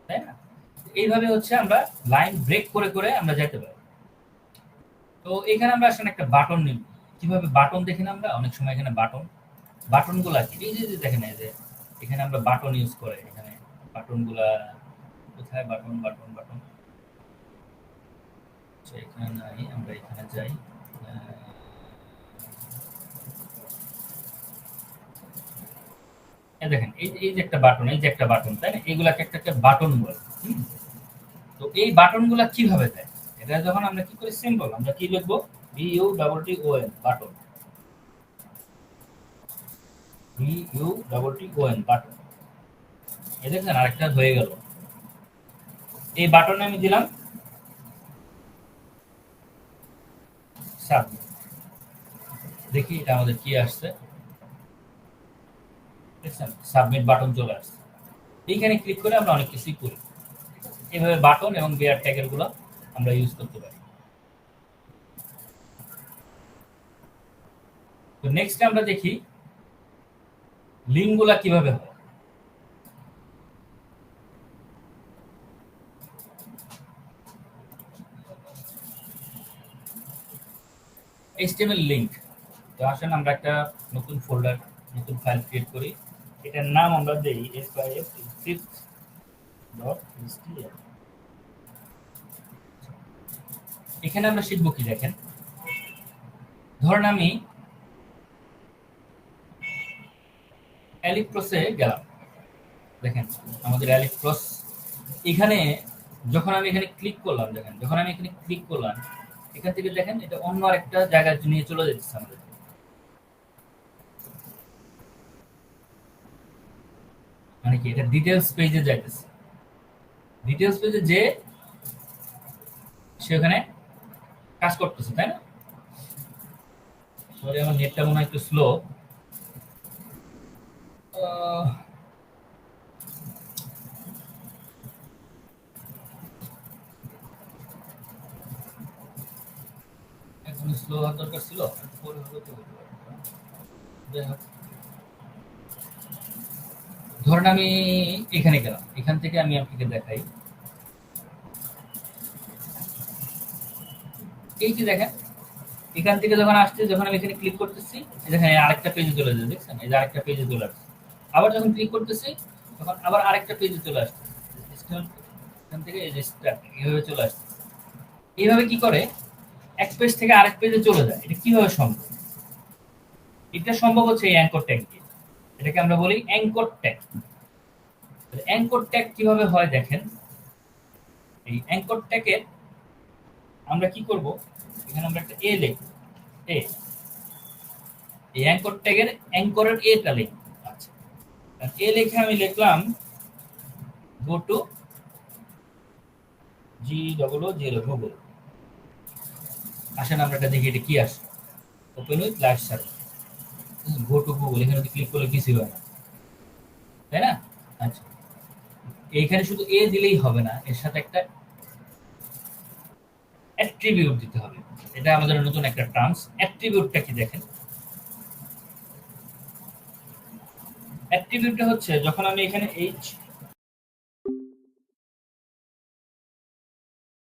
তাই না? এইভাবে হচ্ছে আমরা লাইন ব্রেক করে করে আমরা যেতে পারি। তো এখানে আমরা আসলে একটা বাটন নিব। কিভাবে বাটন দেখি না আমরা অনেক সময় এখানে বাটন, বাটন গুলা কি, এই যে দেখেন, এই যে এখানে আমরা বাটন ইউজ করে, এখানে বাটন গুলা কোথায়, বাটন বাটন বাটন, এখানে নাই, আমরা এখানে যাই। দেখেন এই যে একটা বাটন, এই যে একটা বাটন, তাই না? এইগুলাকে একটা একটা বাটন বলে। তো এই বাটন গুলা কিভাবে দেয়, এটা যখন আমরা কি করি, সিম্পল আমরা কি লিখবো, B U double T O N, button. B U double T O N, button. এই দেখছেন আরেকটা হয়ে গেল। এই বাটনে আমি দিলাম সাবমিট। দেখি এটা আমাদের কি আসছে, দেখছেন সাবমিট বাটন চলে আসছে। এইখানে ক্লিক করে আমরা অনেক কিছুই করি। এভাবে বাটন এবং বিয়ার ট্যাগের গুলো আমরা ইউজ করতে পারি। তো নেক্সট আমরা দেখি লিঙ্ক গুলা কিভাবে হয়। HTML link. তো আসেন আমরা একটা নতুন ফোল্ডার, নতুন ফাইল ক্রিয়েট করি। এটার নাম আমরা দেই fif.html। এখানে আমরা শিখবো কি, দেখেন ধরেন আমি অ্যালিপ্রসে গেলাম, দেখেন আমাদের অ্যালিপ্রস এখানে, যখন আমি এখানে ক্লিক করলাম, দেখেন যখন আমি এখানে ক্লিক করলাম, এখান থেকে দেখেন এটা অন্য আরেকটা জায়গায় নিয়ে চলে যাচ্ছে আমাদের। মানে কি, এটা ডিটেলস পেজে যাইতেছে। ডিটেলস পেজে যে সেখানে কাজ করতেছে, তাই না? সরি আমার নেটটা মনে হয় একটু স্লো। এখন স্লো হওয়ার দরকার ছিল, পরে হলে তো হতে পারে। যাই হোক, ধরেন আমি এখানে গেলাম, এখান থেকে আমি আপনাকে দেখাই। এই যে দেখেন, এখান থেকে যখন আসছে, যখন আমি এখানে ক্লিক করতেছি, দেখেন আরেকটা পেজে চলে যাচ্ছে, দেখছেন এই যে আরেকটা পেজে চলে আসছে। আবার যখন ক্লিক করতেছি, তখন আবার আরেকটা পেজে চলে আসছে। এখান থেকে এই যে স্টার্ট, এইভাবে চলে আসছে। এইভাবে কি করে এক পেজ থেকে আরেক পেজে চলে যায়, এটা কিভাবে সম্ভব? এটা সম্ভব হচ্ছে এই অ্যাঙ্কর ট্যাগ দিয়ে। এটাকে আমরা বলি অ্যাঙ্কর ট্যাগ। অ্যাঙ্কর ট্যাগ কিভাবে হয় দেখেন, এই অ্যাঙ্কর ট্যাগের আমরা কি করব, এখানে আমরা একটা এ লিখব, এ, এই অ্যাঙ্কর ট্যাগের অ্যাঙ্করের এটা লিখব। আচ্ছা, এ লিখে আমি লিখলাম গো টু G00 গুগল। আসেন আমরা এটা দেখি এটা কি আসে। Open with live search, go to Google, এখানে ক্লিক করলে কিছু হয় না, তাই না? এইখানে শুধু এ দিলেই হবে না, এর সাথে একটা অ্যাট্রিবিউট দিতে হবে। এটা আমাদের নতুন একটা টার্মস। অ্যাট্রিবিউটটা কি দেখেন, অ্যাট্রিবিউটটা হচ্ছে যখন আমি এখানে এইচ